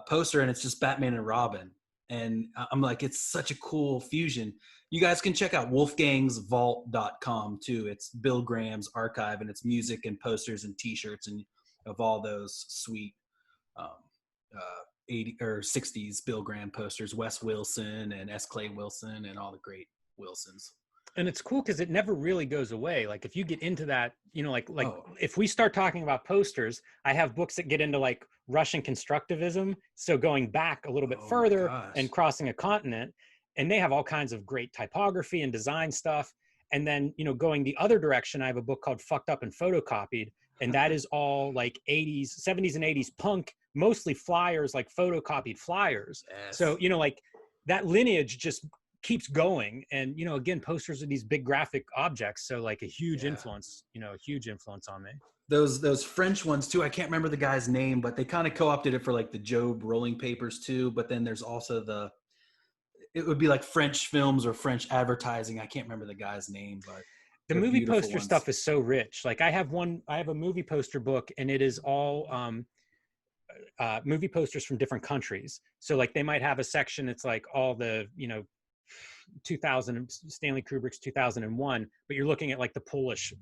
poster, and it's just Batman and Robin. And I'm like, it's such a cool fusion. You guys can check out wolfgangsvault.com too. It's Bill Graham's archive, and it's music and posters and t-shirts and of all those sweet 80 or 60s Bill Graham posters, Wes Wilson and S. Clay Wilson and all the great Wilsons. And it's cool because it never really goes away. Like if you get into that, you know, like Oh. if we start talking about posters, I have books that get into like Russian constructivism. So going back a little bit Oh my further gosh. and crossing a continent, and they have all kinds of great typography and design stuff. And then, you know, going the other direction, I have a book called Fucked Up and Photocopied. And that is all like 80s, 70s and 80s punk, mostly flyers, like photocopied flyers. Yes. So, you know, like that lineage just keeps going. And, you know, again, posters are these big graphic objects. So like a huge influence, you know, a huge influence on me. Those French ones too. I can't remember the guy's name, but they kind of co-opted it for like the Job rolling papers too. But then there's also it would be like French films or French advertising. I can't remember the guy's name, but the they're movie beautiful poster ones. stuff is so rich. Like I have a movie poster book, and it is all movie posters from different countries. So like they might have a section, it's like all the, you know, 2000 Stanley Kubrick's 2001, but you're looking at like the Polish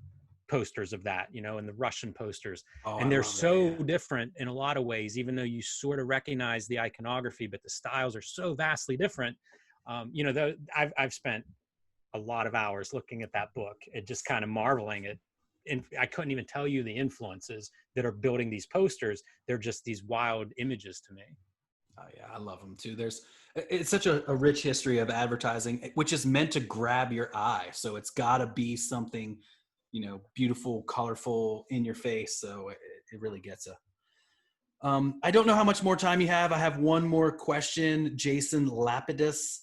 posters of that, you know, and the Russian posters. Oh, And I they're love that, so yeah. different in a lot of ways, even though you sort of recognize the iconography, but the styles are so vastly different. You know, I've spent a lot of hours looking at that book and just kind of marveling at, and I couldn't even tell you the influences that are building these posters. They're just these wild images to me. Oh yeah, I love them too. It's such a rich history of advertising, which is meant to grab your eye. So it's got to be something, you know, beautiful, colorful, in your face. So it really gets you. I don't know how much more time you have. I have one more question. Jason Lapidus.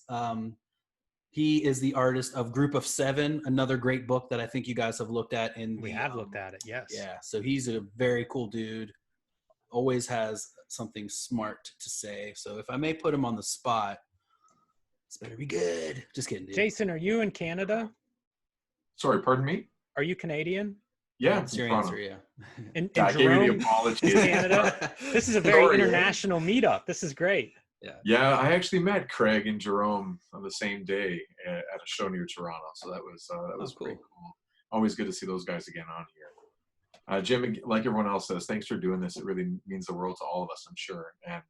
He is the artist of Group of Seven, another great book that I think you guys have looked at. We have looked at it, yes. Yeah, so he's a very cool dude. Always has something smart to say. So if I may put him on the spot, it's better be good. Just kidding, dude. Jason, are you in Canada? Sorry, pardon me? Are you Canadian? Yeah, That's your answer, yeah. And I gave you Jerome the apology. is Canada? This is a very Sorry, international meetup. This is great. Yeah, I actually met Craig and Jerome on the same day at a show near Toronto. So that was pretty cool. Always good to see those guys again on here. Jim, like everyone else says, thanks for doing this. It really means the world to all of us, I'm sure. And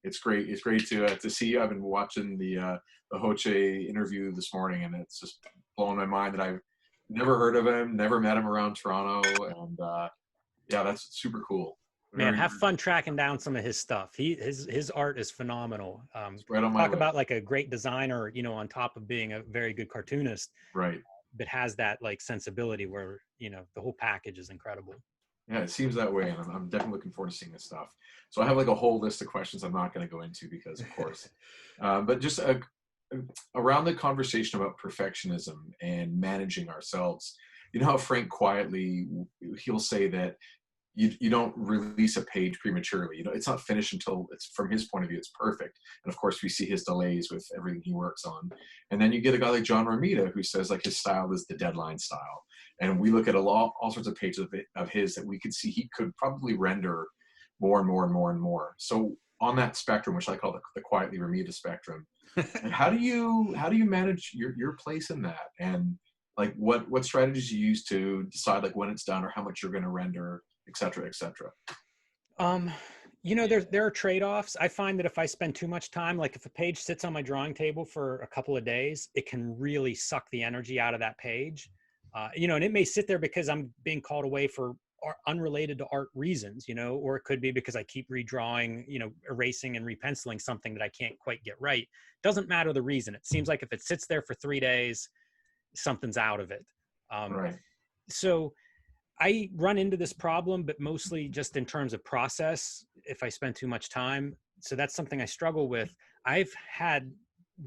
it's great. It's great to see you. I've been watching the Hoche interview this morning, and it's just blowing my mind that I've never heard of him, never met him around Toronto, and yeah, that's super cool. Man, have fun tracking down some of his stuff. His art is phenomenal. Right on my talk list. about like a great designer, you know, on top of being a very good cartoonist. Right. But has that like sensibility where, you know, the whole package is incredible. Yeah, it seems that way, and I'm definitely looking forward to seeing this stuff. So I have like a whole list of questions I'm not going to go into because, of course, but just around the conversation about perfectionism and managing ourselves. You know how Frank quietly, he'll say that you don't release a page prematurely. You know, it's not finished until it's, from his point of view, it's perfect. And of course, we see his delays with everything he works on. And then you get a guy like John Romita who says like his style is the deadline style. And we look at all sorts of pages of his that we could see he could probably render more and more and more and more. So on that spectrum, which I call the quietly Romita spectrum, how do you manage your place in that? And like what strategies you use to decide like when it's done or how much you're going to render, et cetera, et cetera? You know, there are trade-offs. I find that if I spend too much time, like if a page sits on my drawing table for a couple of days, it can really suck the energy out of that page. You know, and it may sit there because I'm being called away for unrelated to art reasons, you know, or it could be because I keep redrawing, you know, erasing and repenciling something that I can't quite get right. Doesn't matter the reason. It seems like if it sits there for 3 days, something's out of it. Right. So I run into this problem, but mostly just in terms of process, if I spend too much time. So that's something I struggle with. I've had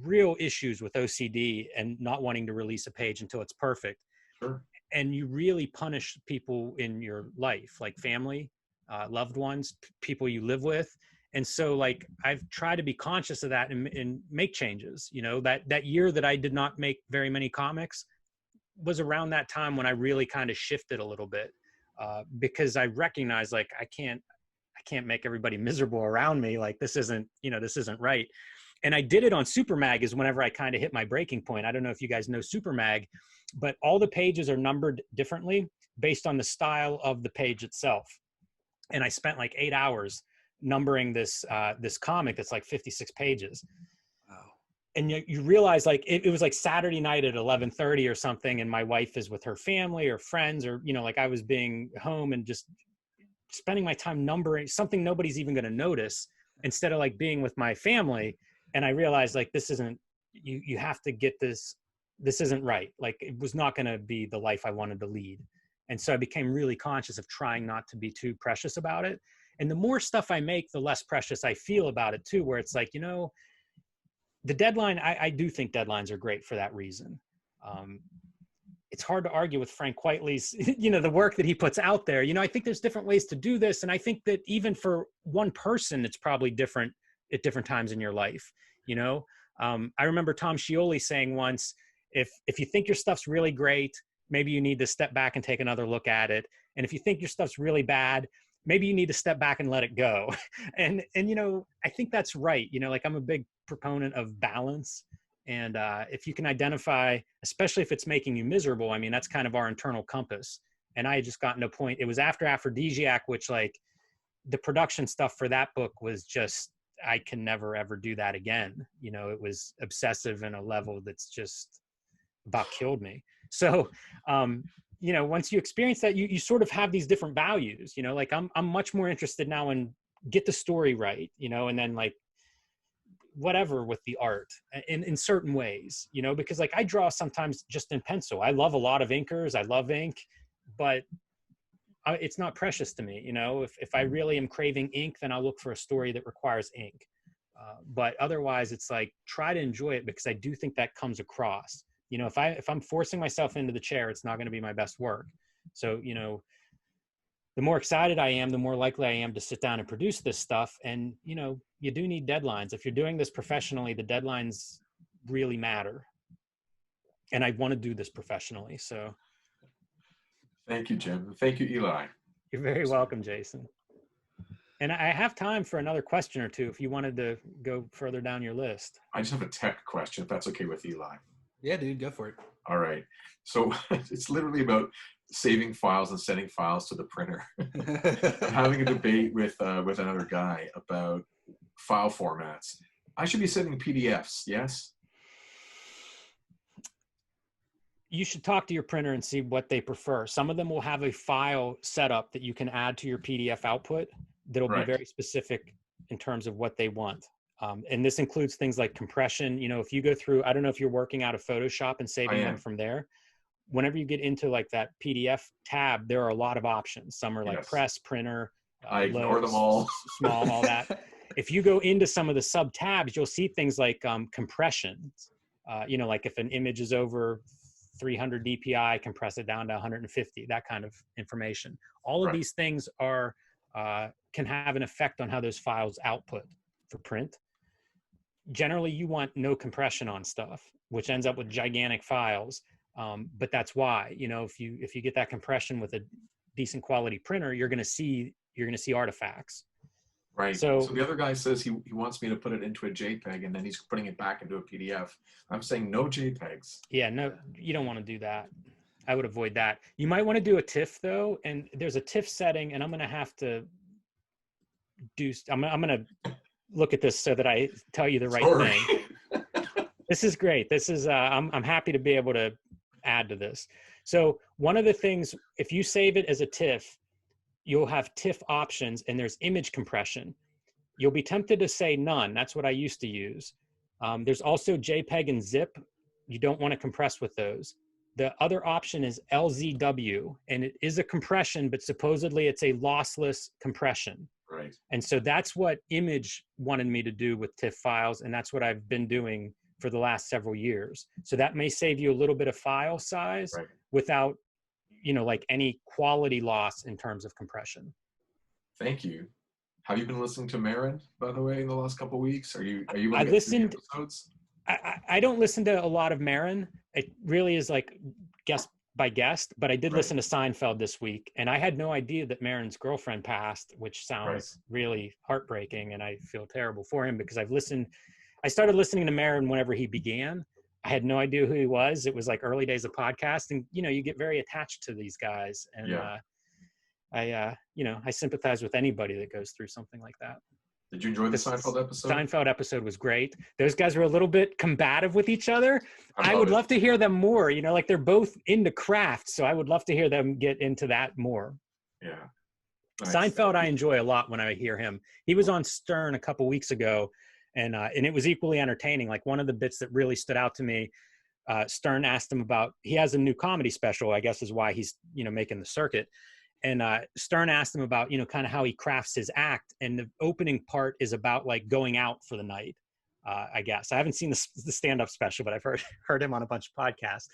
real issues with OCD and not wanting to release a page until it's perfect. Sure. And you really punish people in your life, like family, loved ones, people you live with. And so like, I've tried to be conscious of that and make changes. You know, that year that I did not make very many comics was around that time when I really kind of shifted a little bit, because I recognized like, I can't make everybody miserable around me. Like this isn't right. And I did it on Super Mag is whenever I kind of hit my breaking point. I don't know if you guys know Super Mag, but all the pages are numbered differently based on the style of the page itself. And I spent like 8 hours numbering this comic that's like 56 pages. Wow. and you realize like it was like Saturday night at 11:30 or something, and my wife is with her family or friends, or like I was being home and just spending my time numbering something nobody's even going to notice, instead of like being with my family. And I realized like this isn't, you have to get this isn't right. Like it was not going to be the life I wanted to lead. And so I became really conscious of trying not to be too precious about it. And the more stuff I make, the less precious I feel about it too, where it's like, the deadline, I do think deadlines are great for that reason. It's hard to argue with Frank Quitely's, the work that he puts out there. I think there's different ways to do this. And I think that even for one person, it's probably different at different times in your life. I remember Tom Scioli saying once, if you think your stuff's really great, maybe you need to step back and take another look at it. And if you think your stuff's really bad, maybe you need to step back and let it go. And I think that's right. Like I'm a big proponent of balance. And if you can identify, especially if it's making you miserable, I mean, that's kind of our internal compass. And I had just gotten to a point, it was after Afrodesiac, which like the production stuff for that book was just, I can never ever do that again. It was obsessive in a level that's just about killed me. So, once you experience that, you sort of have these different values, like I'm much more interested now in get the story right, and then like whatever with the art in certain ways, because like I draw sometimes just in pencil. I love a lot of inkers. I love ink, but it's not precious to me. If I really am craving ink, then I'll look for a story that requires ink. But otherwise it's like, try to enjoy it, because I do think that comes across. If I'm forcing myself into the chair, it's not going to be my best work. So, the more excited I am, the more likely I am to sit down and produce this stuff. And, you do need deadlines. If you're doing this professionally, the deadlines really matter. And I want to do this professionally. So. Thank you, Jim. Thank you, Eli. You're very welcome, Jason. And I have time for another question or two if you wanted to go further down your list. I just have a tech question, if that's okay with Eli. Yeah, dude, go for it. All right. So it's literally about saving files and sending files to the printer. I'm having a debate with another guy about file formats. I should be sending PDFs, yes? You should talk to your printer and see what they prefer. Some of them will have a file setup that you can add to your PDF output that'll be very specific in terms of what they want. And this includes things like compression. If you go through, I don't know if you're working out of Photoshop and saving them from there. Whenever you get into like that PDF tab, there are a lot of options. Some are like press, printer, I ignore them all. Small, all that. If you go into some of the sub tabs, you'll see things like compression. Like if an image is over 300 DPI, compress it down to 150, that kind of information. All of these things are can have an effect on how those files output for print. Generally, you want no compression on stuff, which ends up with gigantic files. But that's why, if you get that compression with a decent quality printer, you're going to see artifacts. Right. So the other guy says he wants me to put it into a JPEG, and then he's putting it back into a PDF. I'm saying no JPEGs. Yeah, no, you don't want to do that. I would avoid that. You might want to do a TIFF though, and there's a TIFF setting, and I'm going to have to I'm going to look at this so that I tell you the right thing. This is great. This is I'm happy to be able to add to this. So one of the things, if you save it as a TIFF, you'll have TIFF options, and there's image compression. You'll be tempted to say none. That's what I used to use. There's also JPEG and zip. You don't want to compress with those. The other option is LZW, and it is a compression, but supposedly it's a lossless compression. Right. And so that's what Image wanted me to do with TIFF files, and that's what I've been doing for the last several years. So that may save you a little bit of file size without, like any quality loss in terms of compression. Thank you. Have you been listening to Marin, by the way, in the last couple of weeks? Are you? I listened. I don't listen to a lot of Marin. It really is like guest by guest, but I did listen to Seinfeld this week, and I had no idea that Marin's girlfriend passed, which sounds really heartbreaking, and I feel terrible for him because I started listening to Marin whenever he began. I had no idea who he was. It was like early days of podcasting. You get very attached to these guys, and I sympathize with anybody that goes through something like that. Did you enjoy the Seinfeld episode? Seinfeld episode was great. Those guys were a little bit combative with each other. I would it. love to hear them more. You know, like they're both into craft, so I would love to hear them get into that more. Yeah. Nice. Seinfeld, I enjoy a lot when I hear him. He was on Stern a couple weeks ago, and it was equally entertaining. Like one of the bits that really stood out to me, Stern asked him about, he has a new comedy special, I guess is why he's, you know, making the circuit. And Stern asked him about, you know, kind of how he crafts his act. And the opening part is about like going out for the night, I guess. I haven't seen the stand-up special, but I've heard him on a bunch of podcasts.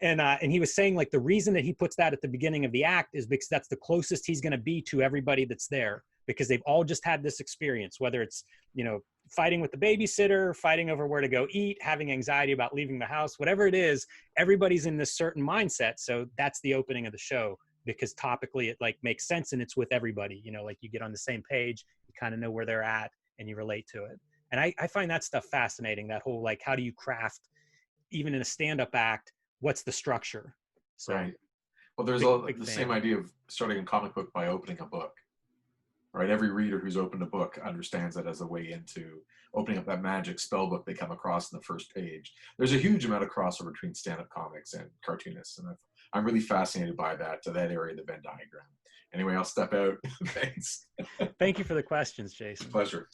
And he was saying like the reason that he puts that at the beginning of the act is because that's the closest he's going to be to everybody that's there, because they've all just had this experience, whether it's, you know, fighting with the babysitter, fighting over where to go eat, having anxiety about leaving the house, whatever it is, everybody's in this certain mindset. So that's the opening of the show, because topically it like makes sense and it's with everybody, you know, like you get on the same page, you kind of know where they're at and you relate to it. And I find that stuff fascinating, that whole, like, how do you craft, even in a stand-up act, what's the structure? So, right. Well, there's the same idea of starting a comic book by opening a book, right? Every reader who's opened a book understands that as a way into opening up that magic spell book they come across in the first page. There's a huge amount of crossover between stand-up comics and cartoonists, and I'm really fascinated by that area of the Venn diagram. Anyway, I'll step out. Thanks. Thank you for the questions, Jason. Pleasure.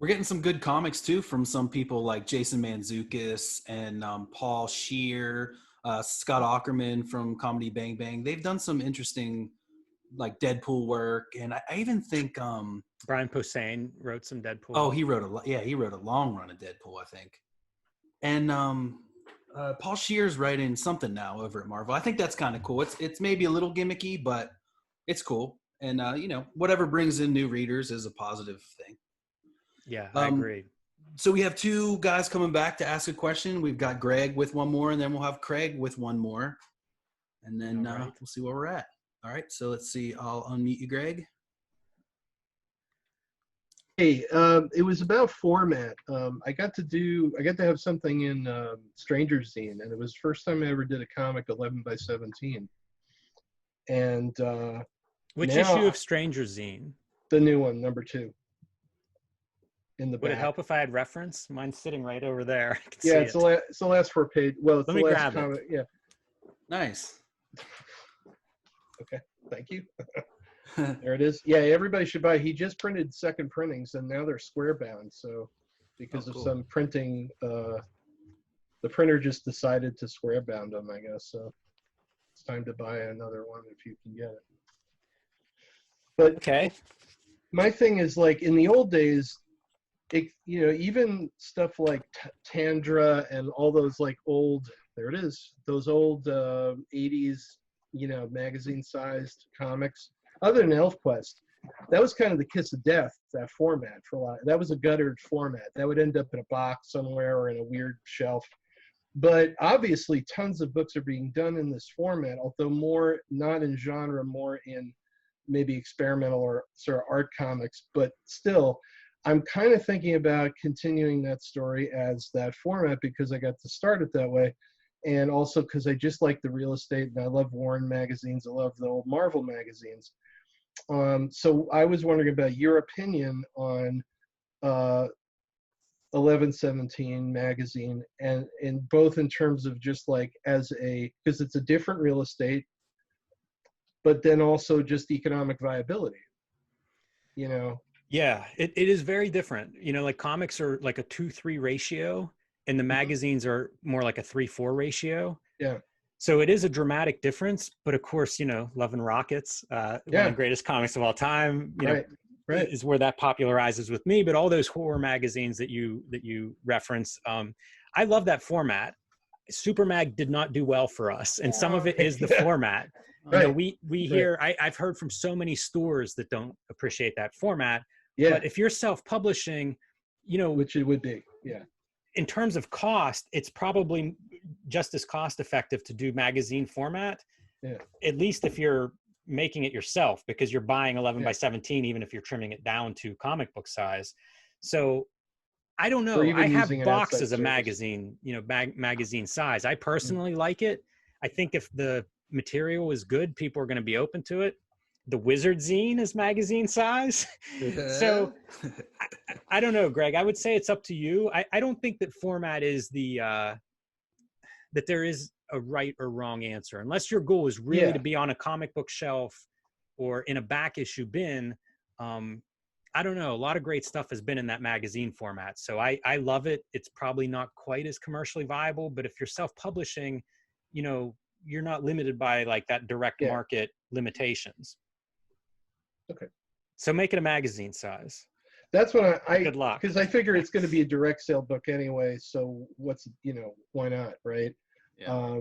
We're getting some good comics too from some people like Jason Mantzoukas and Paul Scheer, Scott Aukerman from Comedy Bang Bang. They've done some interesting like Deadpool work, and I even think Brian Posehn wrote some Deadpool. Oh, he wrote a long run of Deadpool, I think. And Paul Scheer's writing something now over at Marvel. I think that's kind of cool. It's maybe a little gimmicky, but it's cool. And you know, whatever brings in new readers is a positive thing. Yeah, I agree. So we have two guys coming back to ask a question. We've got Greg with one more, and then we'll have Craig with one more. And then we'll see where we're at. All right, so let's see. I'll unmute you, Greg. Hey, it was about format. I got to have something in Stranger Zine, and it was the first time I ever did a comic 11 by 17. And which issue of Stranger Zine? The new one, number 2. In the Would back. it help if I had reference? Mine's sitting right over there. I can Yeah, see it's the last 4 page. Well, it's Let the me last grab comic. Yeah. Nice. Okay, thank you. There it is. Yeah, everybody should buy. He just printed second printings, and now they're square bound. So, because of some printing, the printer just decided to square bound them, I guess. So, it's time to buy another one if you can get it. But okay, my thing is, like, in the old days, you know, even stuff like Tandra and all those like old, there it is, those old 80s, you know, magazine-sized comics. Other than ElfQuest, that was kind of the kiss of death, that format for a lot. That was a guttered format. That would end up in a box somewhere or in a weird shelf. But obviously, tons of books are being done in this format, although more not in genre, more in maybe experimental or sort of art comics. But still, I'm kind of thinking about continuing that story as that format because I got to start it that way. And also because I just like the real estate and I love Warren magazines. I love the old Marvel magazines. So I was wondering about your opinion on 1117 magazine, and in both in terms of just like as a, because it's a different real estate, but then also just economic viability, you know? Yeah, it is very different. You know, like comics are like a 2-3 ratio and the magazines are more like a 3-4 ratio. Yeah. So it is a dramatic difference, but of course, you know, Love and Rockets, one of the greatest comics of all time, you know, is where that popularizes with me. But all those horror magazines that you reference, I love that format. Super Mag did not do well for us, and some of it is the format. You know, we hear, I've heard from so many stores that don't appreciate that format. Yeah. But if you're self-publishing, you know, which it would be, in terms of cost, it's probably just as cost effective to do magazine format, at least if you're making it yourself, because you're buying 11 by 17, even if you're trimming it down to comic book size. So I don't know. I have boxes of magazine, you know, magazine size. I personally like it. I think if the material is good, people are going to be open to it. the Wizard zine is magazine size. So I don't know, Greg. I would say it's up to you. I don't think that format is that there is a right or wrong answer, unless your goal is really to be on a comic book shelf or in a back issue bin. I don't know. A lot of great stuff has been in that magazine format. So I love it. It's probably not quite as commercially viable, but if you're self-publishing, you know, you're not limited by like that direct market limitations. Okay. So make it a magazine size. That's what good luck. Because I figure it's going to be a direct sale book anyway. So why not, right? Yeah.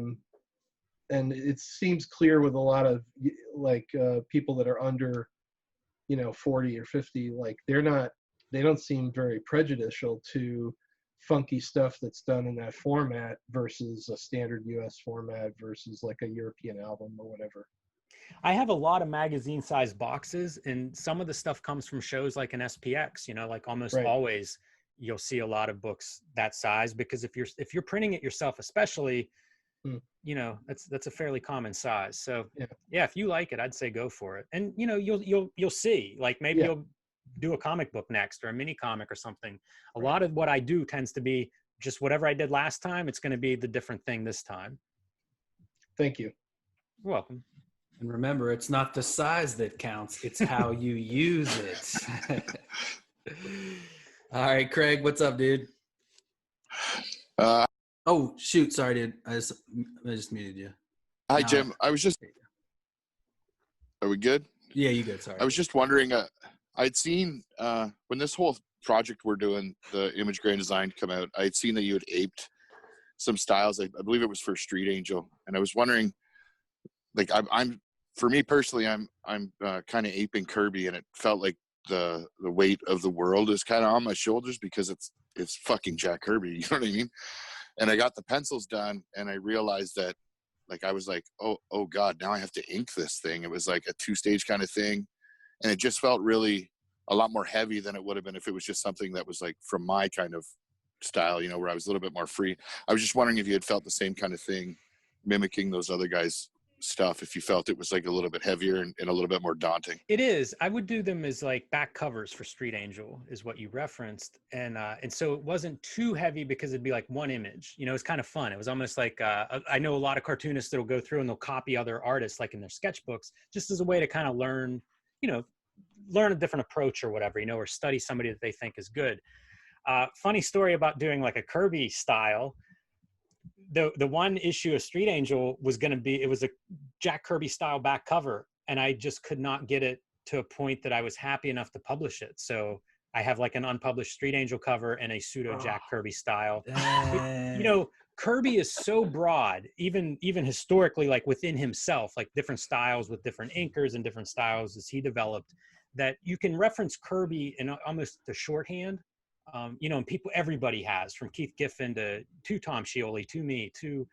And it seems clear with a lot of like people that are under, 40 or 50, like they don't seem very prejudicial to funky stuff that's done in that format versus a standard US format versus like a European album or whatever. I have a lot of magazine sized boxes, and some of the stuff comes from shows like an SPX, like almost always you'll see a lot of books that size, because if you're printing it yourself, especially, that's a fairly common size. So yeah, if you like it, I'd say go for it. And you'll see, like maybe you'll do a comic book next or a mini comic or something. A lot of what I do tends to be just whatever I did last time, it's going to be the different thing this time. Thank you. You're welcome. And remember, it's not the size that counts, it's how you use it. All right, Craig, what's up, dude? Oh, shoot. Sorry, dude. I just muted you. Hi, Jim. Are we good? Yeah, you good. Sorry. I was just wondering, I'd seen when this whole project we're doing, the Image Grand Design, come out, I'd seen that you had aped some styles. I believe it was for Street Angel. And I was wondering, like, I'm for me personally, I'm kind of aping Kirby, and it felt like the weight of the world is kind of on my shoulders because it's fucking Jack Kirby. You know what I mean? And I got the pencils done, and I realized that, like, I was like, oh God, now I have to ink this thing. It was like a 2-stage kind of thing. And it just felt really a lot more heavy than it would have been if it was just something that was like from my kind of style, where I was a little bit more free. I was just wondering if you had felt the same kind of thing, mimicking those other guys' stuff, if you felt it was like a little bit heavier and a little bit more daunting. It is. I would do them as like back covers for Street Angel, is what you referenced. And so it wasn't too heavy because it'd be like one image. It's kind of fun. It was almost like, I know a lot of cartoonists that'll go through and they'll copy other artists, like in their sketchbooks, just as a way to kind of learn a different approach or whatever, or study somebody that they think is good. Funny story about doing like a Kirby style. The one issue of Street Angel was going to be, it was a Jack Kirby style back cover, and I just could not get it to a point that I was happy enough to publish it. So I have like an unpublished Street Angel cover and a pseudo Jack Kirby style. Kirby is so broad, even historically, like within himself, like different styles with different inkers and different styles as he developed, that you can reference Kirby in almost the shorthand. And everybody has, from Keith Giffen to Tom Scioli, to me, to,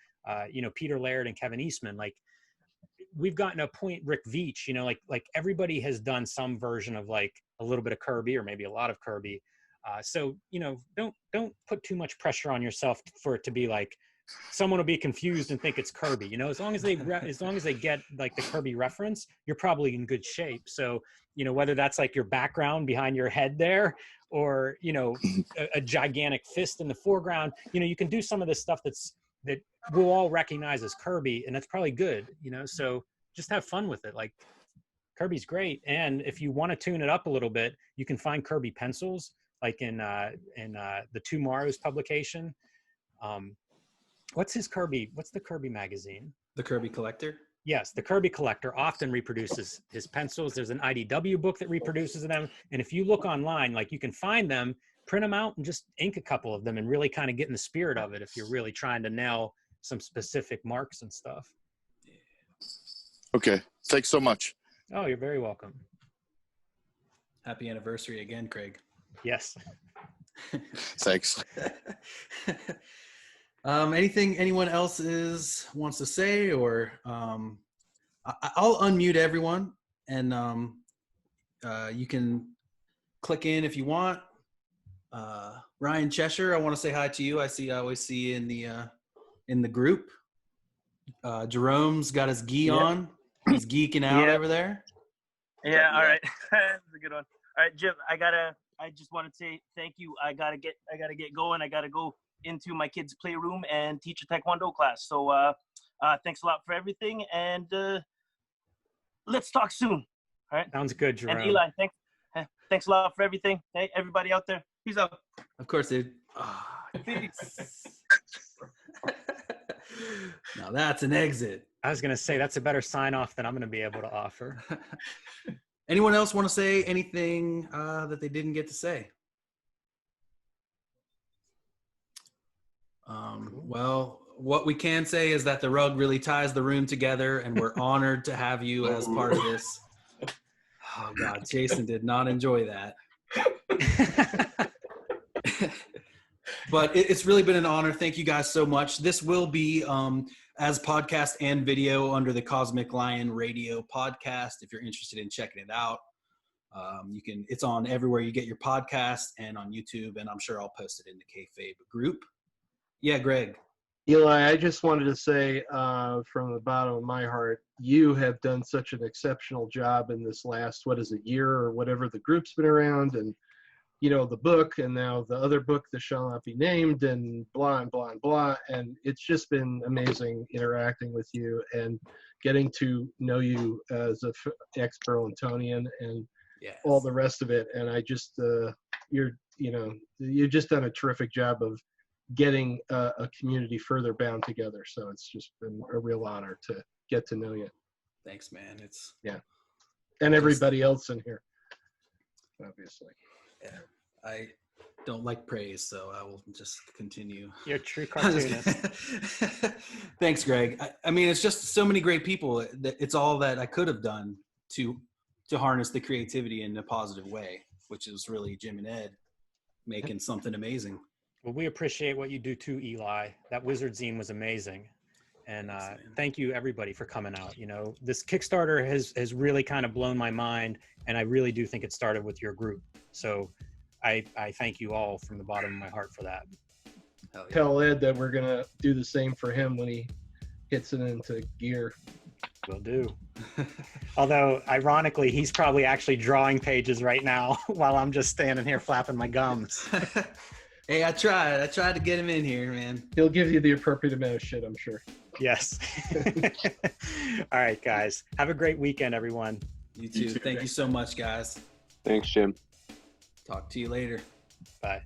Peter Laird and Kevin Eastman. Like, we've gotten a point, Rick Veitch, like everybody has done some version of like a little bit of Kirby or maybe a lot of Kirby. So, don't put too much pressure on yourself for it to be like, someone will be confused and think it's Kirby. As long as they get like the Kirby reference, you're probably in good shape. So, whether that's like your background behind your head there, or a gigantic fist in the foreground, you can do some of this stuff that we'll all recognize as Kirby, and that's probably good. So just have fun with it. Like, Kirby's great, and if you want to tune it up a little bit, you can find Kirby pencils, like in the Tomorrow's publication. What's the Kirby magazine? The Kirby Collector? Yes, the Kirby Collector often reproduces his pencils. There's an IDW book that reproduces them. And if you look online, like, you can find them, print them out, and just ink a couple of them and really kind of get in the spirit of it if you're really trying to nail some specific marks and stuff. Okay, thanks so much. Oh, you're very welcome. Happy anniversary again, Craig. Yes. Thanks. Anything anyone else wants to say, or I'll unmute everyone, and you can click in if you want. Ryan Cheshire, I want to say hi to you. I always see you in the group. Jerome's got his gi on. He's geeking out over there. Yeah, all right. That's a good one. All right, Jim, I just want to say thank you. I gotta get going. I gotta go into my kids' playroom and teach a Taekwondo class. So thanks a lot for everything, and let's talk soon. All right. Sounds good, Jerome. And Eli, thanks a lot for everything. Hey, everybody out there, peace out. Of course, dude. Peace. Now that's an exit. I was gonna say that's a better sign off than I'm gonna be able to offer. Anyone else want to say anything that they didn't get to say? Well, what we can say is that the rug really ties the room together, and we're honored to have you as part of this. Oh God, Jason did not enjoy that. But it's really been an honor. Thank you guys so much. This will be as podcast and video under the Cosmic Lion Radio podcast. If you're interested in checking it out, it's on everywhere you get your podcast and on YouTube, and I'm sure I'll post it in the Kayfabe group. Yeah, Greg. Eli, I just wanted to say from the bottom of my heart, you have done such an exceptional job in this last, year or whatever the group's been around, and the book, and now the other book that shall not be named, and blah and blah and blah. And it's just been amazing interacting with you and getting to know you as a ex-Burlingtonian and all the rest of it. And I just, you've just done a terrific job of getting a community further bound together. So it's just been a real honor to get to know you. Thanks, man. And everybody else in here, obviously. Yeah, I don't like praise, so I will just continue. You're a true cartoonist. Thanks, Greg. I mean, it's just so many great people. It's all that I could have done to harness the creativity in a positive way, which is really Jim and Ed making something amazing. Well, we appreciate what you do too, Eli. That Wizard zine was amazing. And thank you, everybody, for coming out. This Kickstarter has really kind of blown my mind, and I really do think it started with your group. So I thank you all from the bottom of my heart for that. Tell Ed that we're going to do the same for him when he gets it into gear. Will do. Although, ironically, he's probably actually drawing pages right now while I'm just standing here flapping my gums. Hey, I tried to get him in here, man. He'll give you the appropriate amount of shit, I'm sure. Yes. All right, guys. Have a great weekend, everyone. You too. Thank you so much, guys. Thanks, Jim. Talk to you later. Bye.